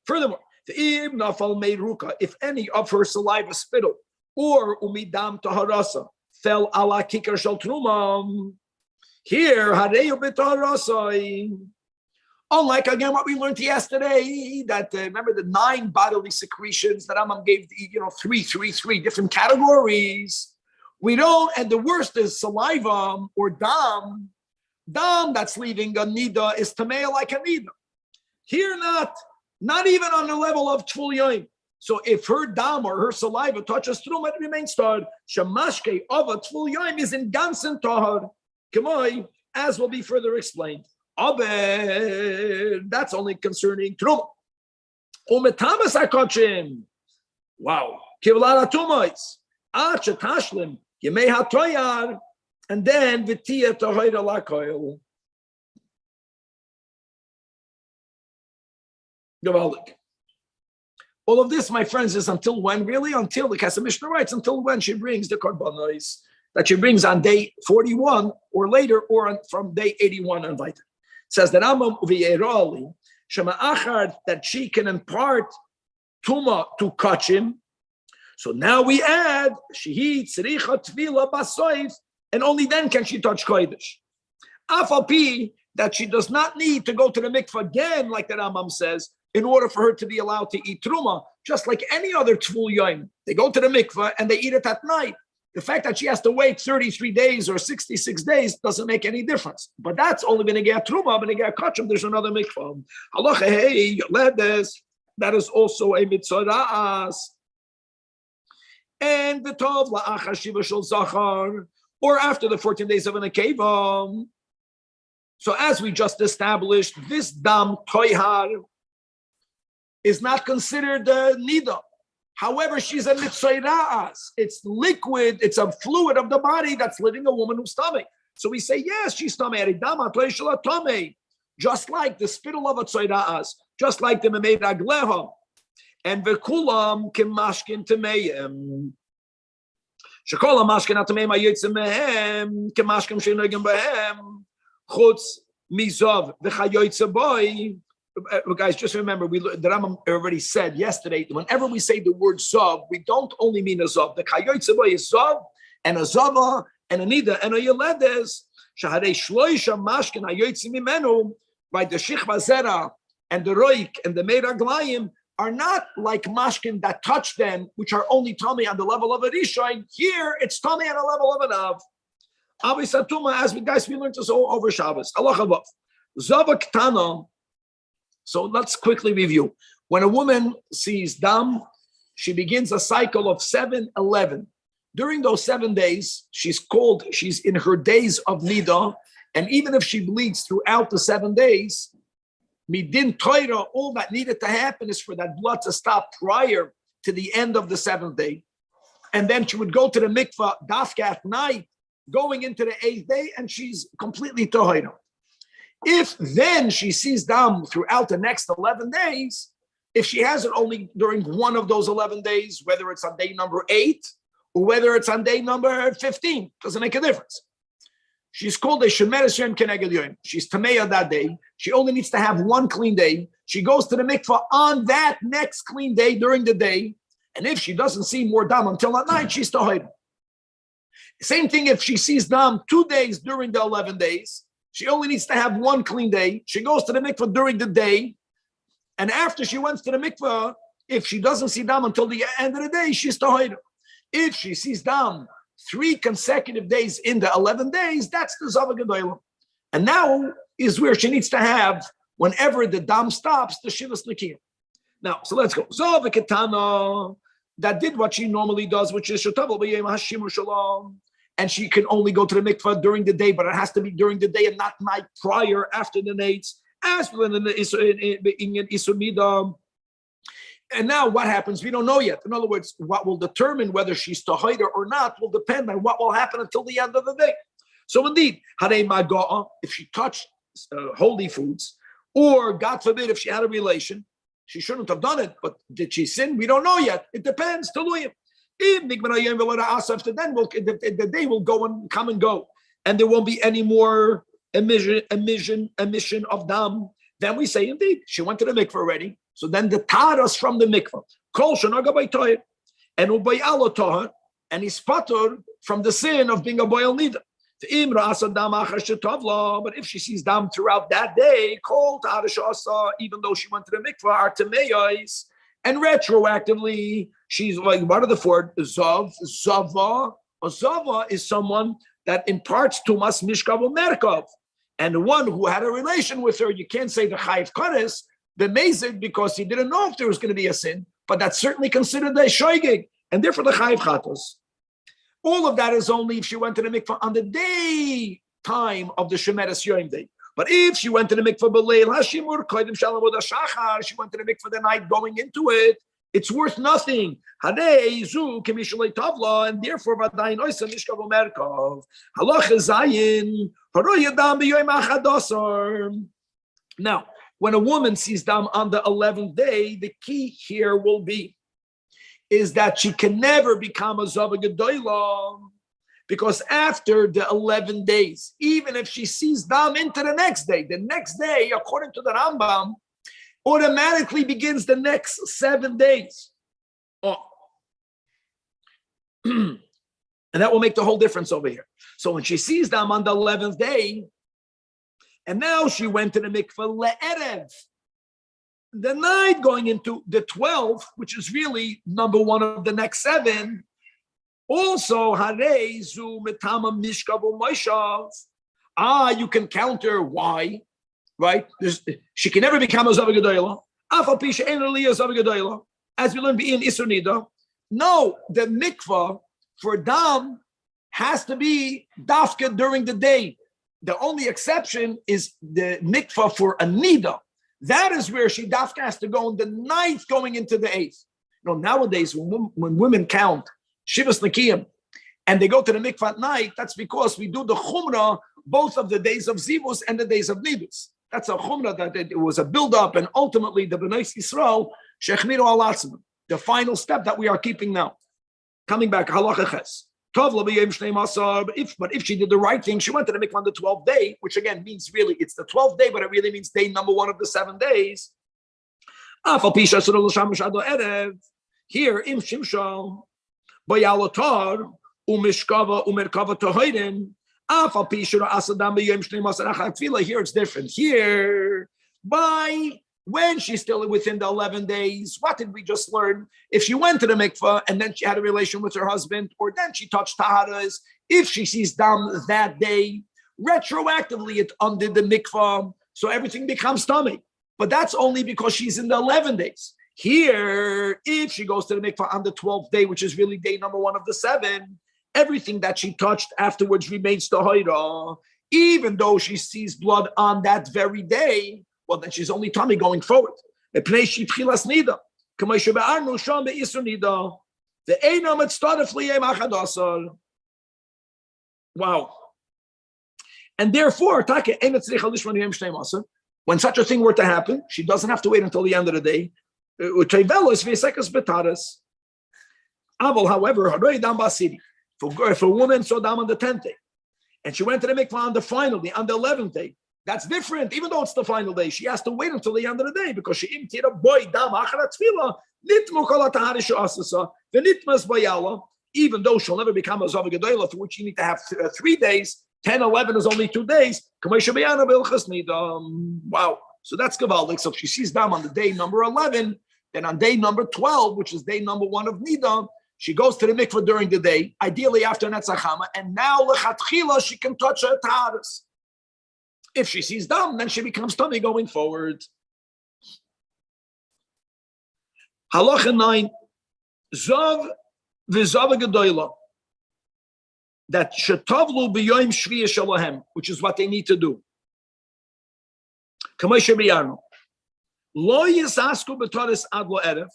S1: Furthermore, if any of her saliva spittle or umidam taharasa fell ala kikar shel truma, here hareyu b'taharasa. Unlike again what we learned yesterday, that remember the 9 bodily secretions that Rambam gave, three different categories. We don't, and the worst is saliva or dam. Dam that's leaving a nida is tamei like a nida. Here not even on the level of tful yoim. So if her dam or her saliva touches truma, it remains tahar. Shamashke of a tful yoim is in ganzen tahar. Kamoi, as will be further explained. Aber that's only concerning truma. Umetamas hakochim. Wow. Kivlara tumois. Acha tashlim. Yemei hatoyar. And then v'tia tohoira lakoil. Gavaldik. All of this, my friends, is until when? Really? Until the Mishnah writes, until when she brings the korbanos. that she brings on day 41 or later, or from day 81 and later. It says that Rambam uviyerali shema achar, that she can impart tuma to kachim. So now we add shehi tzricha tvila basoif, and only then can she touch kodesh. Afal pi, that she does not need to go to the mikvah again, like the Rambam says, in order for her to be allowed to eat truma, just like any other tvul yom. They go to the mikvah and they eat it at night. The fact that she has to wait 33 days or 66 days doesn't make any difference. But that's only when they get truma, when they get kachim, there's another mikvah. Halacha, hey, ledes, that is also a mitzvah. And the tov la'achar shiva shel zachar, or after the 14 days of an akeva. So as we just established, this dam toihar is not considered nida. However, she's a mitzvah. It's liquid. It's a fluid of the body that's living a woman who's stomach. So we say, yes, she's tamei. Just like the spittle of a tzora'as, just like the memed agleha. And v'kulam kemashkin tameim. Shekol hamashkin atameim hayotzim mehem kemashkin she'nogim behem chutz mizov v'chayotzim boy. Guys, just remember, the Rambam already said yesterday, whenever we say the word zav, we don't only mean a zav. The chayotzim boy is zav, and a zava, and a nida, and a yeledes. Shaharei shloisha mashkin hayotzim imenu, by the shichva zera and the roik and the meir aglayim, are not like mashkin that touch them, which are only tummy on the level of a rishon. Here, it's tummy on the level of an av. Avi satuma, as we learned this all over Shabbos. Allah above. Zava ktana. So let's quickly review. When a woman sees dam, she begins a cycle of 7-11. During those 7 days, she's in her days of nida, and even if she bleeds throughout the 7 days, midin Torah, all that needed to happen is for that blood to stop prior to the end of the 7th day. And then she would go to the mikvah dafka at night, going into the 8th day, and she's completely tohira. If then she sees dam throughout the next 11 days, if she has it only during one of those 11 days, whether it's on day number 8 or whether it's on day number 15, doesn't make a difference. She's called a shemeres yom keneged yom. She's tameya that day. She only needs to have one clean day. She goes to the mikvah on that next clean day during the day. And if she doesn't see more dam until at night, she's tohira. Same thing if she sees dam 2 days during the 11 days. She only needs to have one clean day. She goes to the mikvah during the day. And after she went to the mikvah, if she doesn't see dam until the end of the day, she's tohira. If she sees dam 3 consecutive days in the 11 days, that's the Zava Gedolah. And now is where she needs to have, whenever the dam stops, the Shivas Nikiyah. Now, so let's go. Zava Ketana, that did what she normally does, which is Shatavel B'Yem Hashimur Shalom. And she can only go to the mikvah during the day, but it has to be during the day and not night prior, after the nights, as in Isumida. And now what happens? We don't know yet. In other words, what will determine whether she's tahira or not will depend on what will happen until the end of the day. So indeed, Harei Maga'a, if she touched holy foods, or God forbid, if she had a relation, she shouldn't have done it, but did she sin? We don't know yet. It depends. Taluyim. After then, the day will go and come and go, and there won't be any more emission of dam. Then we say, indeed, she went to the mikvah already. So then the taras from the mikvah, and ubayalo and he's patur from the sin of being a boil nida. But if she sees dam throughout that day, even though she went to the mikvah, are tameyos. And retroactively, she's like, what are the 4? Zav, Zava. A Zava is someone that imparts tumas mishkav merkov. And the one who had a relation with her, you can't say the chayiv kares, the mezid, because he didn't know if there was going to be a sin, but that's certainly considered a shoygig, and therefore the chayiv chatos. All of that is only if she went to the mikvah on the day time of the shemeres yom day. But if she went to the mikvah b'leil hashimur kodim shalom shachar, she went to the mikvah the night going into it, it's worth nothing. Hadei zu kemishalei tavla, and therefore vadayin oisa mishkav umerkov. Halacha zayin haroy dam b'yoyim achadosar. Now, when a woman sees dam on the 11th day, the key here will be is that she can never become a zava gedolah Because after the 11 days, even if she sees dam into the next day, according to the Rambam, automatically begins the next 7 days. Oh. And that will make the whole difference over here. So when she sees dam on the 11th day, and now she went to the mikveh le'erev, the night going into the 12th, which is really number one of the next 7, also, you can counter why, right? She can never become a Zav Gedolah. As we learned in Isurnida. No, the mikvah for dam has to be dafka during the day. The only exception is the mikvah for a nida. That is where she dafka has to go in the 9th going into the 8th. Nowadays, when women count Shivas Nakiyim, and they go to the mikvah at night, that's because we do the chumrah both of the days of Zivus and the days of Nidus. That's a chumrah that it was a build-up, and ultimately the Bnei Yisrael, shechmiru al atzmim, the final step that we are keeping now. Coming back, halacha ches. But if she did the right thing, she went to the mikvah on the 12th day, which again means really, it's the 12th day, but it really means day number 1 of the 7 days. Here, im shimshal, Bayalotar, Umishkava, Umerkava Tohiden, Afal Pishura Asadam Yom Shnemas. Here it's different. Here, when she's still within the 11 days, what did we just learn? If she went to the mikveh and then she had a relation with her husband, or then she touched taharas, if she sees dam that day, retroactively it undid the mikveh, so everything becomes tummy. But that's only because she's in the 11 days. Here, if she goes to the mikvah on the 12th day, which is really day number 1 of the 7, everything that she touched afterwards remains tahira. Even though she sees blood on that very day, well, then she's only tummy going forward. Wow. And therefore, when such a thing were to happen, she doesn't have to wait until the end of the day. However, if a woman saw dam on the 10th day, and she went to the mikvah on the final day, on the 11th day, that's different. Even though it's the final day, she has to wait until the end of the day because she imtira boy dam acharat tefillah nitmu kol taharish asasa v'nitmas bayala. Even though she'll never become a zav gedolah, for which you need to have 3 days. 10, 11 is only 2 days. Wow. So that's Gavaldik. So if she sees dam on the day number 11, then on day number 12, which is day number 1 of Nida, she goes to the mikveh during the day, ideally after Netzachama, and now lechatchila she can touch her taharas. If she sees dam, then she becomes tummy going forward. Halacha 9, zav v'zav gedolah, that shetavlu b'yoyim shviyah shalahem, which is what they need to do. Kamei shebiyarnu. Lo yisasku b'toris ad lo erev,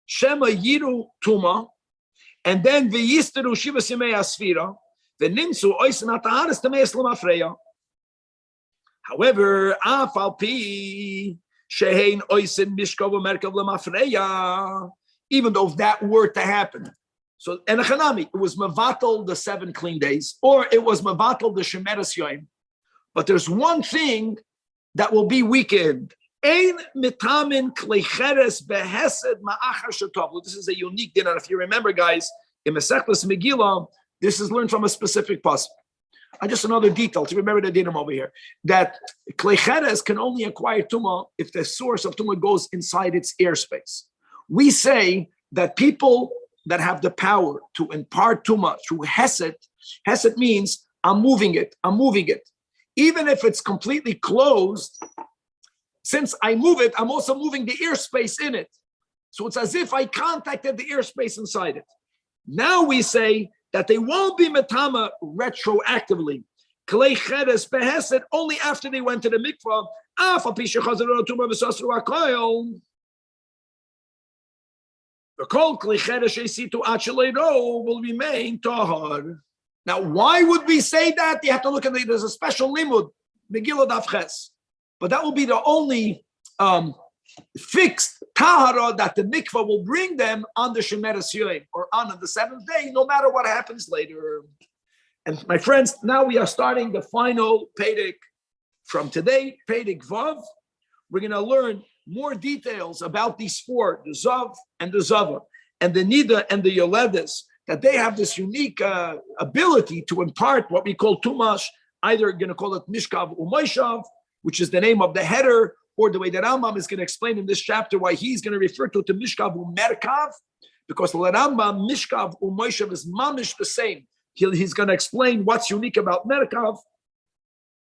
S1: shema yiru tuma, and then v'yisteru shivas yemei asfira, v'nimsu oisen hataharis tameis l'mafreya. However, af al pi shehein oisen mishkov u'merkav l'mafreya, even though if that were to happen, so and a chanami, it was mevatel the 7 clean days, or it was mevatel the shemeres yoim. But there's one thing that will be weakened. Ein mitamin kleicheres behesed ma'achar shetavlu. This is a unique dinner. If you remember, guys, in Masechtas Megillah, this is learned from a specific pasuk. Just another detail to remember the dinner over here, that kleicheres can only acquire tumah if the source of tumah goes inside its airspace. We say that people that have the power to impart tumah through hesed means I'm moving it. Even if it's completely closed, since I move it, I'm also moving the airspace in it. So it's as if I contacted the airspace inside it. Now we say that they won't be metama retroactively. Klei cheres behesed only after they went to the mikvah. The kol klei cheres sheisitu acheleiro will remain tahar. Now, why would we say that? You have to look at it. There's a special limud, Megillah Daf Ches. But that will be the only fixed tahara that the mikvah will bring them on the Shemeres Yoim, or on the 7th day, no matter what happens later. And my friends, now we are starting the final Pedic from today, Pedic Vav. We're going to learn more details about these four, the Zav and the Zava, and the Nida and the Yoledes, that they have this unique ability to impart what we call Tumash, either going to call it Mishkav Umayshav, which is the name of the header, or the way that Rambam is going to explain in this chapter why he's going to refer to Mishkav Umerkav, because the Rambam, Mishkav Umayshav is mamish the same. He's going to explain what's unique about Merkav,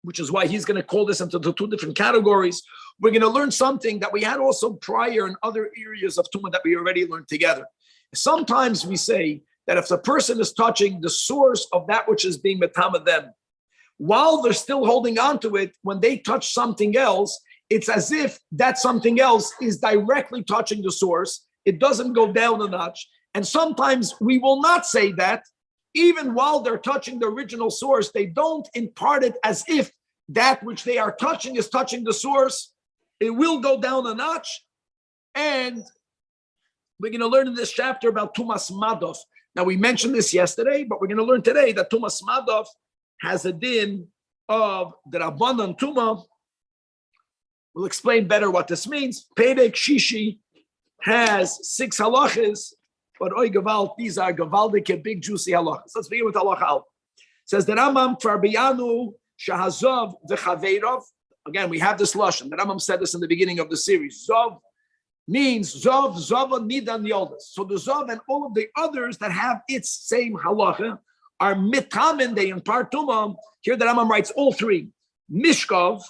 S1: which is why he's going to call this into the two different categories. We're going to learn something that we had also prior in other areas of Tumah that we already learned together. Sometimes we say that if the person is touching the source of that which is being metama them, while they're still holding on to it, when they touch something else, it's as if that something else is directly touching the source. It doesn't go down a notch. And sometimes we will not say that. Even while they're touching the original source, they don't impart it as if that which they are touching is touching the source. It will go down a notch. And we're going to learn in this chapter about Tumas Madov. Now, we mentioned this yesterday, but we're going to learn today that Tumas Madov has a din of the Rabbanan Tumah. We'll explain better what this means. Pedek Shishi has 6 halachas. But oi gevalt, these are gewaldige, big, juicy halachas. Let's begin with halacha al. Says the Rambam, Farbiyanu, Shahazov, V'chaveirov. Again, we have this lashon. The Rambam said this in the beginning of the series. Zov means Zov, Zava, Nidan, Yoldas. So the Zov and all of the others that have its same halacha are mitamin, they impart tumah. Here the Rambam writes all three. Mishkov,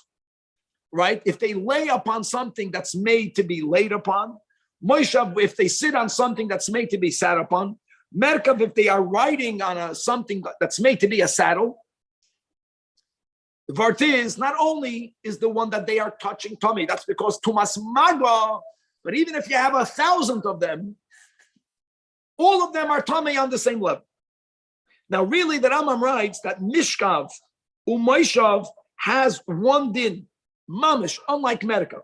S1: right? If they lay upon something that's made to be laid upon. Moishav, if they sit on something that's made to be sat upon. Merkav, if they are riding on something that's made to be a saddle. The Vartiz, not only is the one that they are touching tummy, that's because Tumas Maga, but even if you have 1,000 of them, all of them are tummy on the same level. Now, really, the Rambam writes that Mishkav, Umayshav has one din, Mamish, unlike Merkav.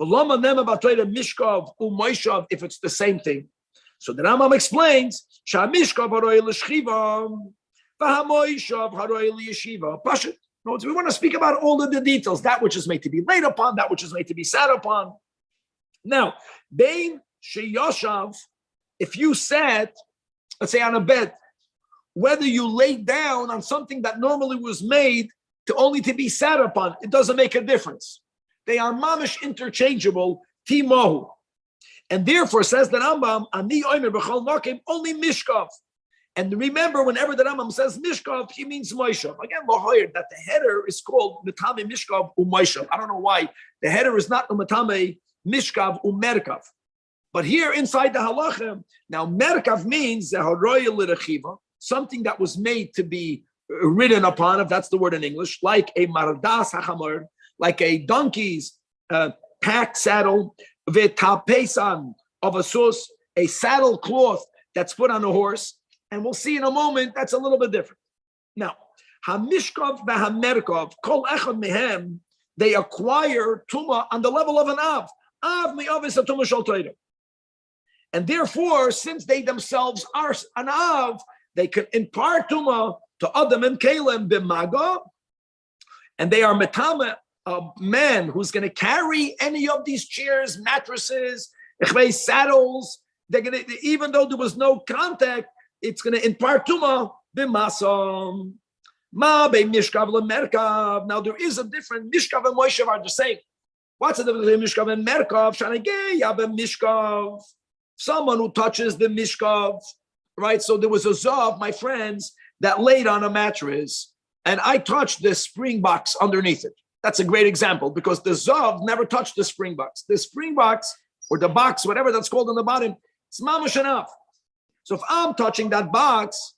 S1: Mishkav, Umayshav, if it's the same thing. So the Rambam explains, Shamishkav haroy l'shchiva, v'hamoyshav haroy l'yeshiva. Pashut. We want to speak about all of the details, that which is made to be laid upon, that which is made to be sat upon. Now, Bein sheyoshav, if you sat, let's say on a bed, whether you laid down on something that normally was made to only to be sat upon, it doesn't make a difference. They are mamish interchangeable, timohu. And therefore, says the Rambam, ani oimer b'chol makim, only mishkav. And remember, whenever the Rambam says mishkav, he means moishav. Again, lahoyer, that the header is called metame mishkav umoishav. I don't know why. The header is not metame mishkav umerkav. But here inside the halacha, now merkav means something that was made to be ridden upon, if that's the word in English, like a mardas hachamor, like a donkey's pack saddle, v'tapesan of a sus, a saddle cloth that's put on a horse. And we'll see in a moment, that's a little bit different. Now, hamishkov v'hamerkov, kol echad mehem, they acquire tuma on the level of an av. Av mi'av is a tuma shel Torah. And therefore, since they themselves are an av, they can impart tuma to Adam and Kalem b'maga, and they are metama, a man who's going to carry any of these chairs, mattresses, saddles. They're going to, even though there was no contact, it's going to impart tuma b'masam. Ma be mishkav lemerkav. Now there is a different mishkav and moishav are the same. What's the difference between mishkav and merkav? Shanagei yabe mishkav. Someone who touches the mishkav, right? So there was a zav, my friends, that laid on a mattress, and I touched the spring box underneath it. That's a great example because the zav never touched the spring box. The spring box or the box, whatever that's called on the bottom, it's mamash enough. So if I'm touching that box,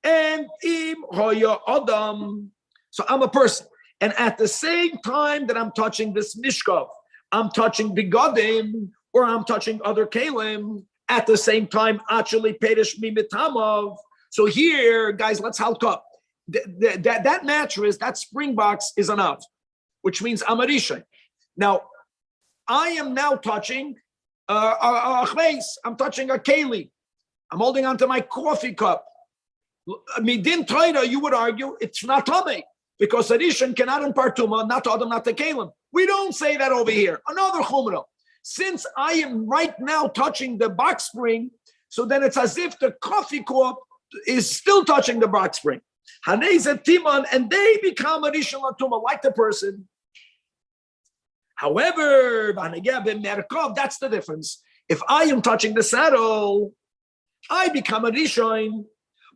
S1: and im hoya adam, so I'm a person, and at the same time that I'm touching this mishkav, I'm touching bigadim, or I'm touching other kalim. At the same time, actually perish mi mitamav. So here, guys, let's halk up. That mattress, that spring box is an av, which means amarisha. Now, I am now touching a chleis. I'm touching a keli. I'm holding onto my coffee cup. Midin Torah, you would argue it's not Tomei, because a Rishon cannot impart Tumah, not to Adam, not to Kalim. We don't say that over here. Another Chumrah. Since I am right now touching the box spring, so then it's as if the coffee cup is still touching the box spring. Hanei Timan, and they become a Rishon Latuma, like the person. However, that's the difference. If I am touching the saddle, I become a Rishon.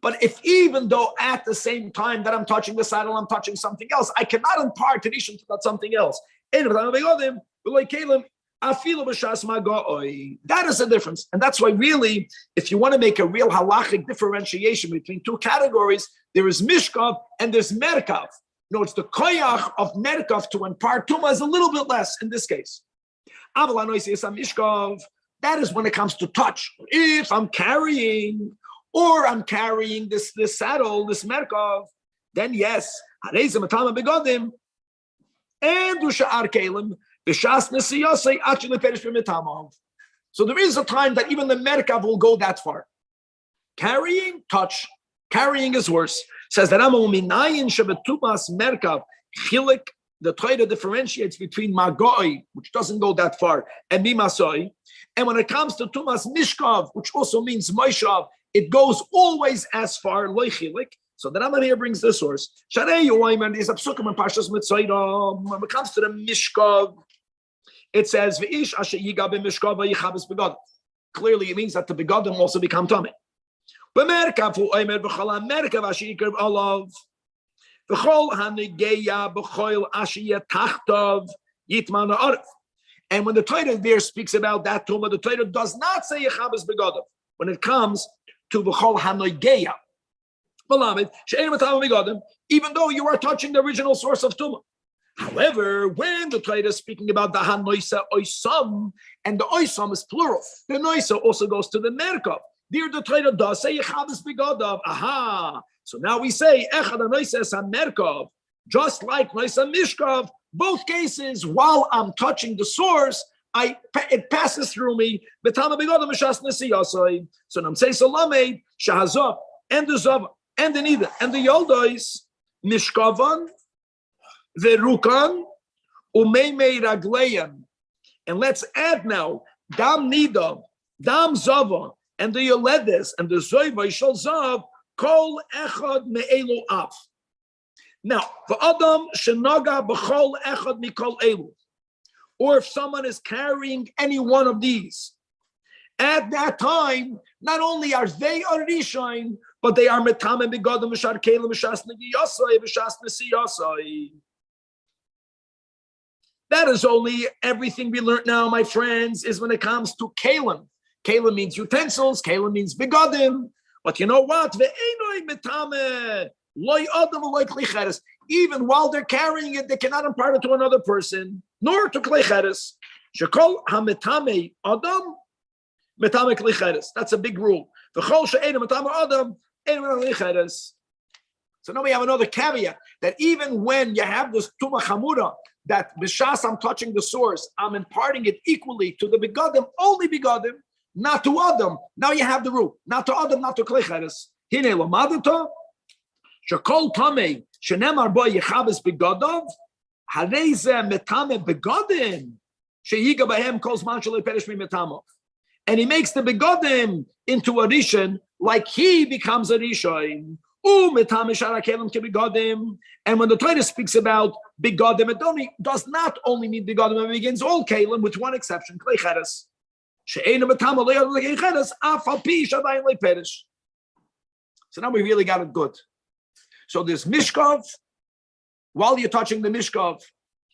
S1: But if even though at the same time that I'm touching the saddle, I'm touching something else, I cannot impart a Rishon to that something else. That is the difference. And that's why really, if you want to make a real halachic differentiation between two categories, there is Mishkav and there's Merkav. No, it's the koyach of Merkav to impart Tumah is a little bit less in this case. That is when it comes to touch. If I'm carrying this saddle, this Merkav, then yes, and so there is a time that even the Merkav will go that far. Carrying, touch. Carrying is worse. Says that Merkav, the Torah differentiates between Magoi, which doesn't go that far, and Mimasoi. And when it comes to Tumas Mishkav, which also means Moishav, it goes always as far, Loichilik. So the Rambam here brings the source. When it comes to the Mishkav, it says, clearly it means that the Begadim also become Tomei. And when the Torah there speaks about that Tumah, the Torah does not say Yechabes Begadim. When it comes to B'chol Hanoigeya, even though you are touching the original source of Tumah. However, when the Torah is speaking about the Hanoisa Oisam, and the Oisam is plural, the Noisa also goes to the Merkav. There the Torah does say Yechabes Begadim. Aha! So now we say Echad Hanoisa Es HaMerkav, just like Noisa Mishkav. Both cases, while I'm touching the source, it passes through me. So I'm saying Salamed, Shahazov, and the Zav, and the Nida, and the Yoldois, Mishkavan, Verukan, Umeimei Ragleyan. And let's add now, Dam Nida, Dam Zava, and the Yoledes, and the Zoiva, Shal Zav, Kol Echad Me'elu Av. Now, for Adam, Shenaga B'chol Echad Mikol Elu, or if someone is carrying any one of these, at that time, not only are they a Rishon, but they are Metame Begadim Mishar Kelim Mishas Negiyasai Mishas Nesiyasai. That is only everything we learned now, my friends, is when it comes to Kelim. Kelim means utensils, Kelim means Begadim. But you know what? Ve'enoi Metame. Even while they're carrying it, they cannot impart it to another person, nor to klecheres. Shekol hametame adam metame klecheres. That's a big rule. V'chol she'edim metame adam edim klecheres. So now we have another caveat that even when you have this tuma chamura, that b'shas I'm touching the source, I'm imparting it equally to the begadim, only begadim, not to adam. Now you have the rule, not to adam, not to klecheres. Hine lamadato. Shekol tamei shenemar bo yechabes begadov hareze metame begadim sheyiga bahem kol zman shelo perish mimetamo, and he makes the begadim into a rishon like he becomes a rishon. Metame sharakelim ke begadim, and when the Torah speaks about begadim, it does not only mean begadim; it begins all kelim with one exception: klei cheres. She'einu metame le'yad le'klei cheres af al pi shadayin le'perish. So now we really got it good. So there's Mishkov, while you're touching the Mishkov,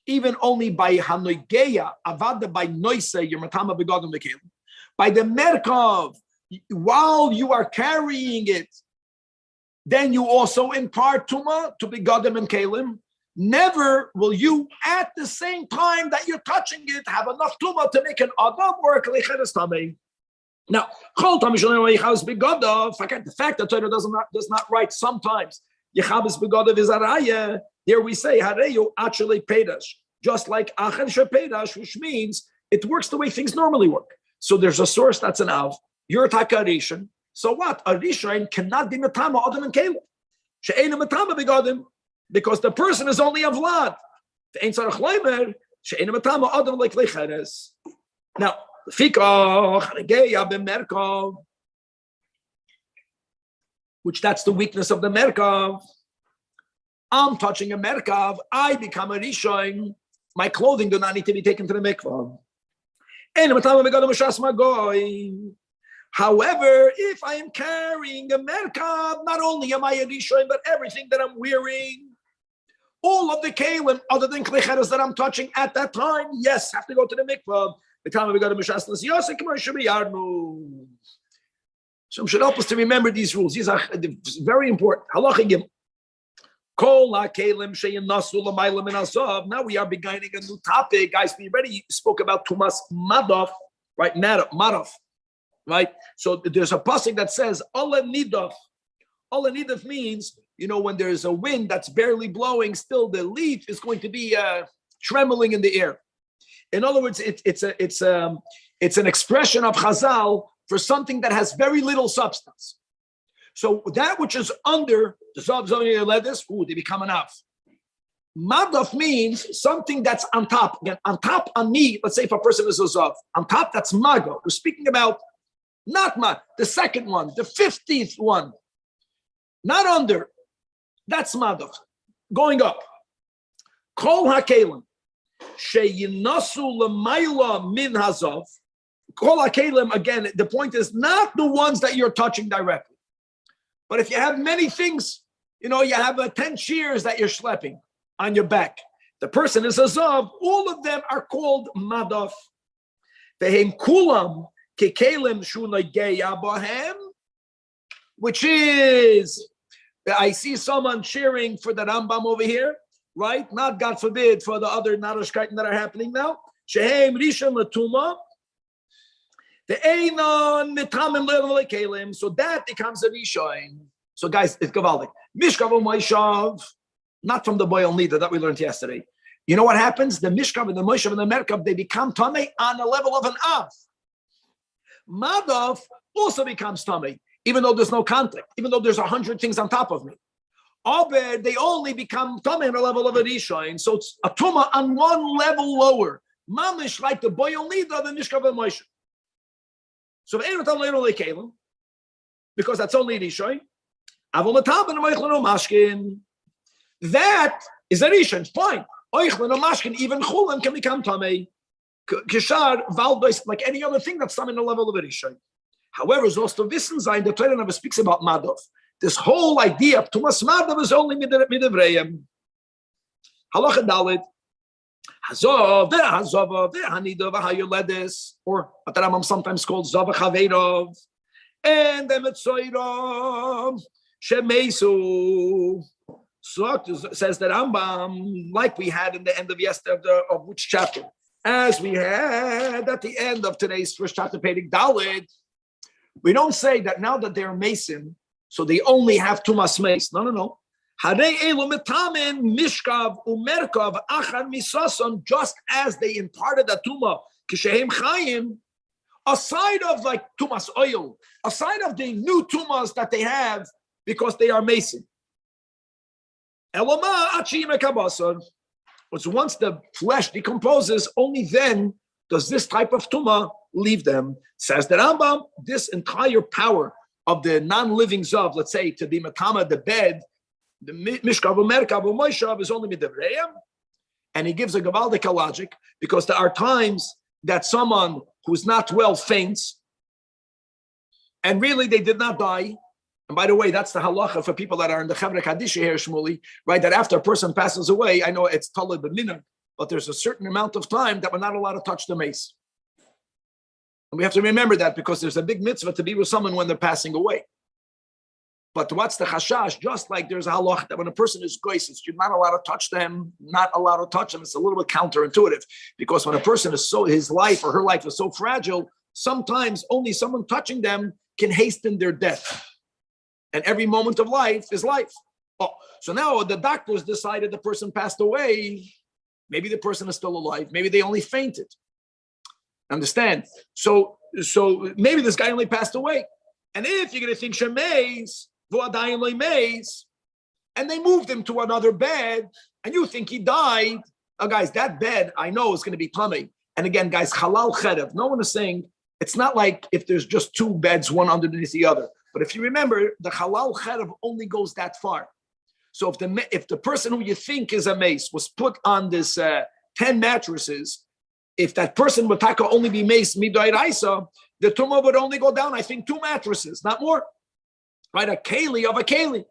S1: even only by Hanoigeya, Avada by Noise, you're Matama Begadim Lekelim. By the Merkov, while you are carrying it, then you also impart Tuma to Begadim and Kelim. Never will you, at the same time that you're touching it, have enough Tuma to make an Adam or a Kleicheres Tamei. Now, the fact that Torah does not write sometimes Yechabes Begadim is araya. Here we say Hareyu actually Pedash, just like Achen Shepedash, which means it works the way things normally work. So there's a source that's an Av. You're a Takarishan. So what? A Rishon cannot be Matama Adam and Caleb. She'ena Matama begodim, because the person is only a Vlad. Ve'ein tzarech leimer, she'ena Matama Adam like lecheres. Now, which that's the weakness of the Merkav. I'm touching a Merkav, I become a Rishon, my clothing do not need to be taken to the mikvah. However, if I am carrying a Merkav, not only am I a Rishon, but everything that I'm wearing, all of the kalim, other than klicheres that I'm touching at that time, yes, have to go to the mikvah. So should help us to remember these rules. These are very important. Now we are beginning a new topic. Guys, we already spoke about Tumas Madov, right? Madov, right? So there's a pasuk that says, Ola Nidov. Ola Nidov means, when there's a wind that's barely blowing, still the leaf is going to be trembling in the air. In other words, it's an expression of Chazal for something that has very little substance. So that which is under the Zav Ledis, they become enough. Madaf means something that's on top. Again, on top on me, let's say if a person is a Zav, on top that's Mago. We're speaking about not the second one, the 50th one. Not under. That's Madaf. Going up. Kol HaKelim. Sheyinasu L'mayla Min Hazav. Kol HaKelim, again, the point is not the ones that you're touching directly. But if you have many things, you have 10 shears that you're schlepping on your back. The person is a Zav. All of them are called Madaf. Vehem Kulam Kekelim Shunagei Abahem, which is, I see someone cheering for the Rambam over here, right? Not, God forbid, for the other Narushkaitim that are happening now. Shehem Rishon Latuma. The Einon Mitamim Level Kelim. So that becomes a Rishon. So guys, it's Gavaldik. Mishkav Moishav, not from the Boil Nida that we learned yesterday. You know what happens? The Mishkav and the Moishav and the Merkav, they become Tamei on the level of an Av. Madav also becomes Tamei, even though there's no conflict, even though there's 100 things on top of me. Abed, they only become Tamei on the level of a Rishon. So it's a Tuma on one level lower. Mamish like the Boil Nida, the Mishkav and Moishav. So because that's only Rishon. That is a Rishon, fine. Even Chulam can become Tamei. Kishar, Valdois, like any other thing that's in the level of a Rishon. However, Zosto Wissen sein, the Torah never speaks about Madov. This whole idea of Tumas Madov is only Midivreim. Halacha Dalit. Hazov, Hanidov, Hayoledis, or what the Rambam sometimes called Zav Chaveirov, and the Metzoirov, Shemesu. So says the Rambam, like we had in the end of yesterday, of which chapter? As we had at the end of today's first chapter, Pedig Dalit, we don't say that now that they're Mason, so they only have Tumas Mace. No. Mishkav umerkav achar misason, just as they imparted the tuma kishehem chayim, aside of like tumas oil, aside of the new tumas that they have because they are mason. Elama achim ekabasar. Once the flesh decomposes, only then does this type of tuma leave them. Says the Rambam, this entire power of the non-living zav, let's say to be matama the bed. The Mishkav Merkav Moishav is only Midivreim, and he gives a Gavaldik logic because there are times that someone who's not well faints, and really they did not die. And by the way, that's the halacha for people that are in the Chevra Kadisha here, Shmuli, right? That after a person passes away, I know it's Talib B'Minah, but there's a certain amount of time that we're not allowed to touch the mace. And we have to remember that because there's a big mitzvah to be with someone when they're passing away. But what's the chashash? Just like there's a halach that when a person is goyis, you're not allowed to touch them, not allowed to touch them. It's a little bit counterintuitive because when a person is his life or her life is so fragile, sometimes only someone touching them can hasten their death. And every moment of life is life. Oh, so now the doctors decided the person passed away. Maybe the person is still alive. Maybe they only fainted. Understand? So maybe this guy only passed away. And if you're going to think shemeis, v'adayin lo meis, and they moved him to another bed, and you think he died, guys, that bed I know is going to be tummy. And again, guys, halal cherev. No one is saying it's not like if there's just two beds, one underneath the other. But if you remember, the halal cherev only goes that far. So if the person who you think is a mace was put on this 10 mattresses, if that person would only be mace midoiraisa, the tumah would only go down, I think, 2 mattresses, not more. Right? A keli of a keli.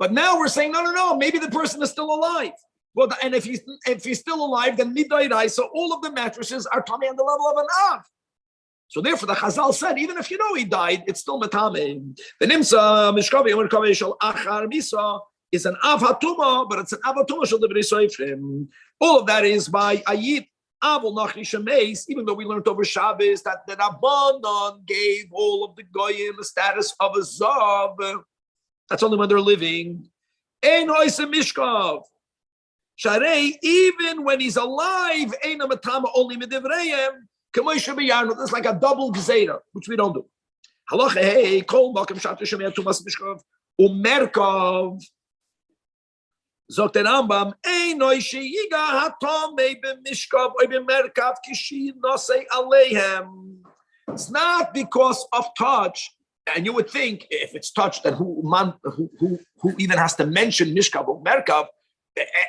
S1: But now we're saying, no, maybe the person is still alive. Well, and if he's still alive, then midoiraisa, all of the mattresses are tummy on the level of an av. So therefore, the Chazal said, even if you know he died, it's still metame. The nimsa mishkavi umerkavi shel achar misa is an av hatuma, but it's an av hatuma shel divrei soifrim. All of that is by ayit avol nachri shemeis. Even though we learned over Shabbos that the Rabbanon gave all of the goyim the status of a zav. That's only when they're living. Ein oisem mishkav. Sharei, even when he's alive, ein matama only midivreim. It's like a double gzeira, which we don't do. Halacha, hey, kol makom shatu shemei tumas mishkav umerkav. Zok the Rambam, einoi sheyiga hatom b'mishkav or b'merkav kishi nosei aleihem. It's not because of touch, and you would think if it's touch, then who even has to mention mishkav or merkav?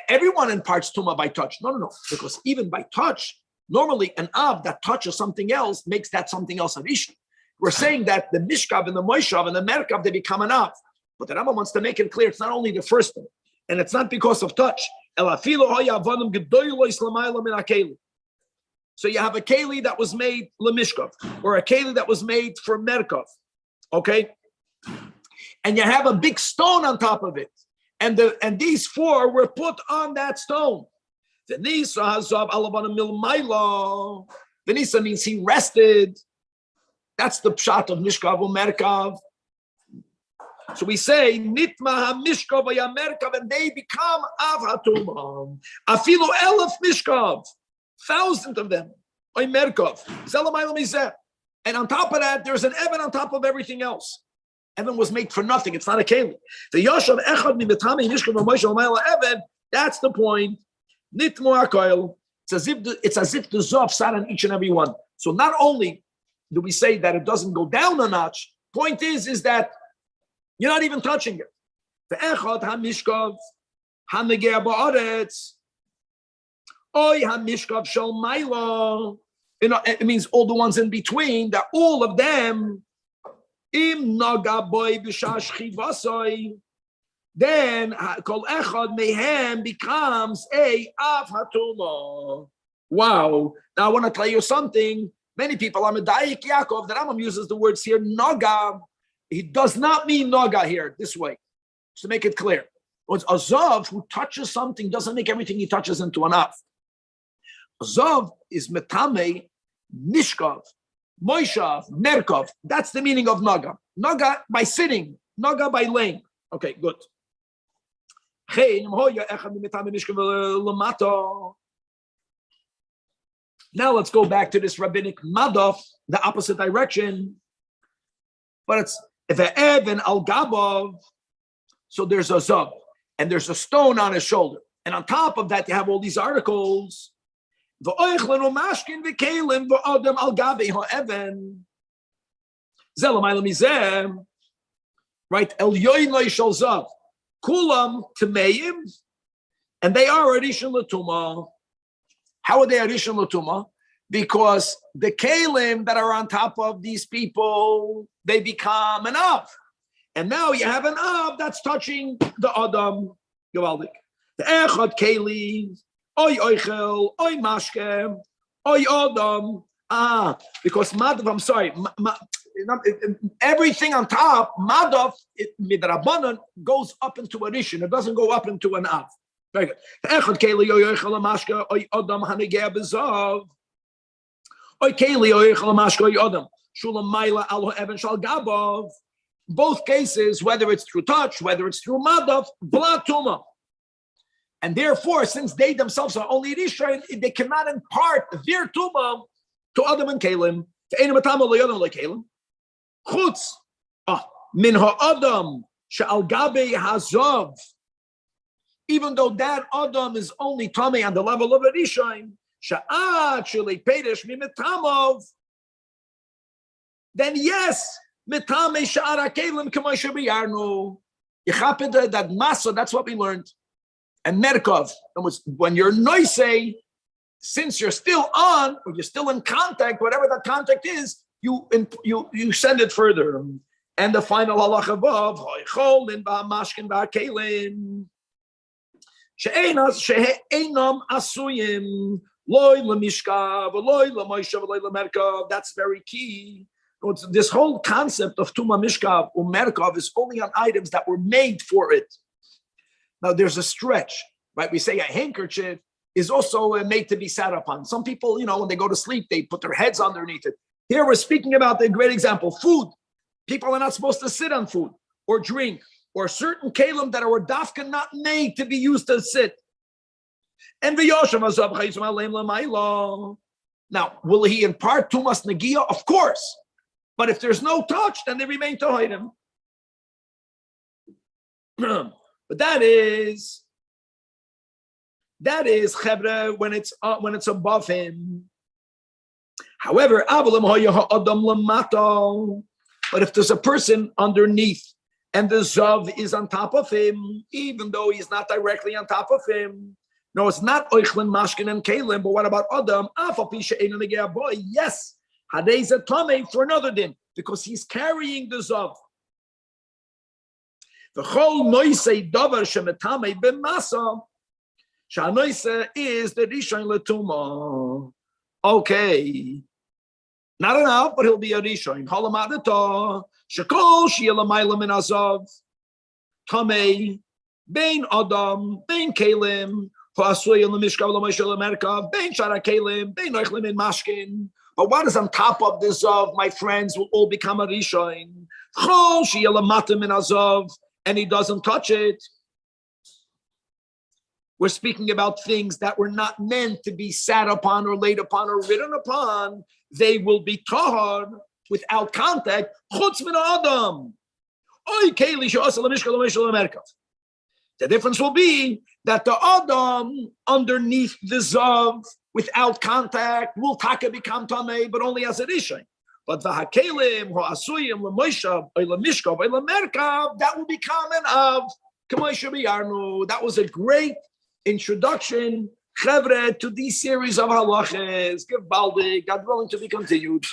S1: Everyone imparts tumah by touch. No, because even by touch. Normally, an av that touches something else makes that something else an issue. We're saying that the mishkav and the moishav and the merkav, they become an av. But the Rambam wants to make it clear it's not only the first one, and it's not because of touch. So you have a keli that was made lemishkav, or a keli that was made for merkav, okay? And you have a big stone on top of it, and these 4 were put on that stone. The Nisa Hazav Alavana Milmaila. The Nisa means he rested. That's the pshat of Mishkav Umerkav. So we say Nitma HaMishkav Yamerkav, and they become Av HaTumah. Afilu Elef Mishkav, 1,000 of them. Oy Merkav. Zelamayla Mizeh. And on top of that, there's an Evan on top of everything else. Evan was made for nothing. It's not a keli. The Yoshav Echad Mimitami Mishkav Moshe Omayla Evan. That's the point. It's as if the Zof sat on each and every one. So not only do we say that it doesn't go down a notch, point is that you're not even touching it. The Echad HaMishkav HaMegeh Ba'aretz Oy HaMishkav Shel Maila. It means all the ones in between, that all of them Im Naga Boy B'Shash Chivasoi. Then Kol Echad Mehem becomes a Av HaTumah. Wow. Now I want to tell you something. Many people are Medayik Yaakov. The Rambam uses the words here, Naga. He does not mean Naga here, this way. Just to make it clear. It's a Zav who touches something doesn't make everything he touches into an Av. A Zav is Metame, Mishkav, Moishav, Merkov. That's the meaning of Naga. Naga by sitting, Naga by laying. Okay, good. Now let's go back to this rabbinic madaf, the opposite direction. But it's if a Evan al Gabav, so there's a Zav, and there's a stone on his shoulder. And on top of that, you have all these articles. Right? El Yoinoi Shal Zav. Kulam Tameim, and they are Rishon L'Tumah. How are they Rishon L'Tumah? Because the Kalim that are on top of these people, they become an Av. And now you have an Av that's touching the Adam. Gewaldik. The Echad Keli, Oy Oichel, Oy Mashke, Oy Adam. Because Madav, I'm sorry, everything on top, Madav, Midrabanan, goes up into a Rishon. It doesn't go up into an Av. Very good. Echad Keli, Oy Oichel, Mashke, Oy Adam, Hanegeh Bezav. Oy Keli, Oy Oichel, Mashke, Oy Adam. Shulam Maila, Alo Evan Shal Gabav. Both cases, whether it's through touch, whether it's through Madav, Bla Tuma. And therefore, since they themselves are only Rishon, they cannot impart their Tumah to Adam and Kalim. Chutz min ha'adam she'al gabe hazov. Even though that adam is only tamei on the level of a rishon, she'at shelei perish mimetamov. Then yes, mitamei she'ar hakelim k'may shebiyarnu. Yechapid that masa. That's what we learned. And merkov. When you're noisei, since you're still on or you're still in contact, whatever that contact is, you send it further. And the final halacha above, hoicholin ba'mashkin ba'kelim she'einam asuyim loy lemishkav loy lemoishav loy lemerkav. That's very key. This whole concept of tuma mishkav or merkav is only on items that were made for it. Now there's a stretch, right? We say a handkerchief is also made to be sat upon. Some people, when they go to sleep, they put their heads underneath it. Here we're speaking about a great example, food. People are not supposed to sit on food or drink or certain kalim that are dafka not made to be used to sit. And now, will he impart tumas negia? Of course. But if there's no touch, then they remain to hide him. But that is chevra when it's above him. However, but if there's a person underneath and the zav is on top of him, even though he's not directly on top of him, no, it's not oichlin, mashkin, and kalim. But what about adam? Yes, hadei tame for another din because he's carrying the zav. The whole noisei davar shemetame b'masa. Shanoisa is the rishon letuma. Okay, not enough, but he'll be a rishon. Halamadata shekol shielamayla min azav tamei bein adam bein kalim ha'asuy lemishkav lemishal lemerkav bein shara kalim bein oichlin in mashkin. But what is on top of this zav? My friends will all become a rishon. Chol shielamata min azav, and he doesn't touch it. We're speaking about things that were not meant to be sat upon or laid upon or written upon. They will be tahar without contact. Chutz min adam. The difference will be that the adam underneath the zav without contact will taka become tamei, but only as a rishon. But the hakelim, ha'asuyim, lemoishav, lemishkav, lemerkav, that will become an av. That was a great introduction, chevre, to these series of halachas. Give baldi, God willing, to be continued.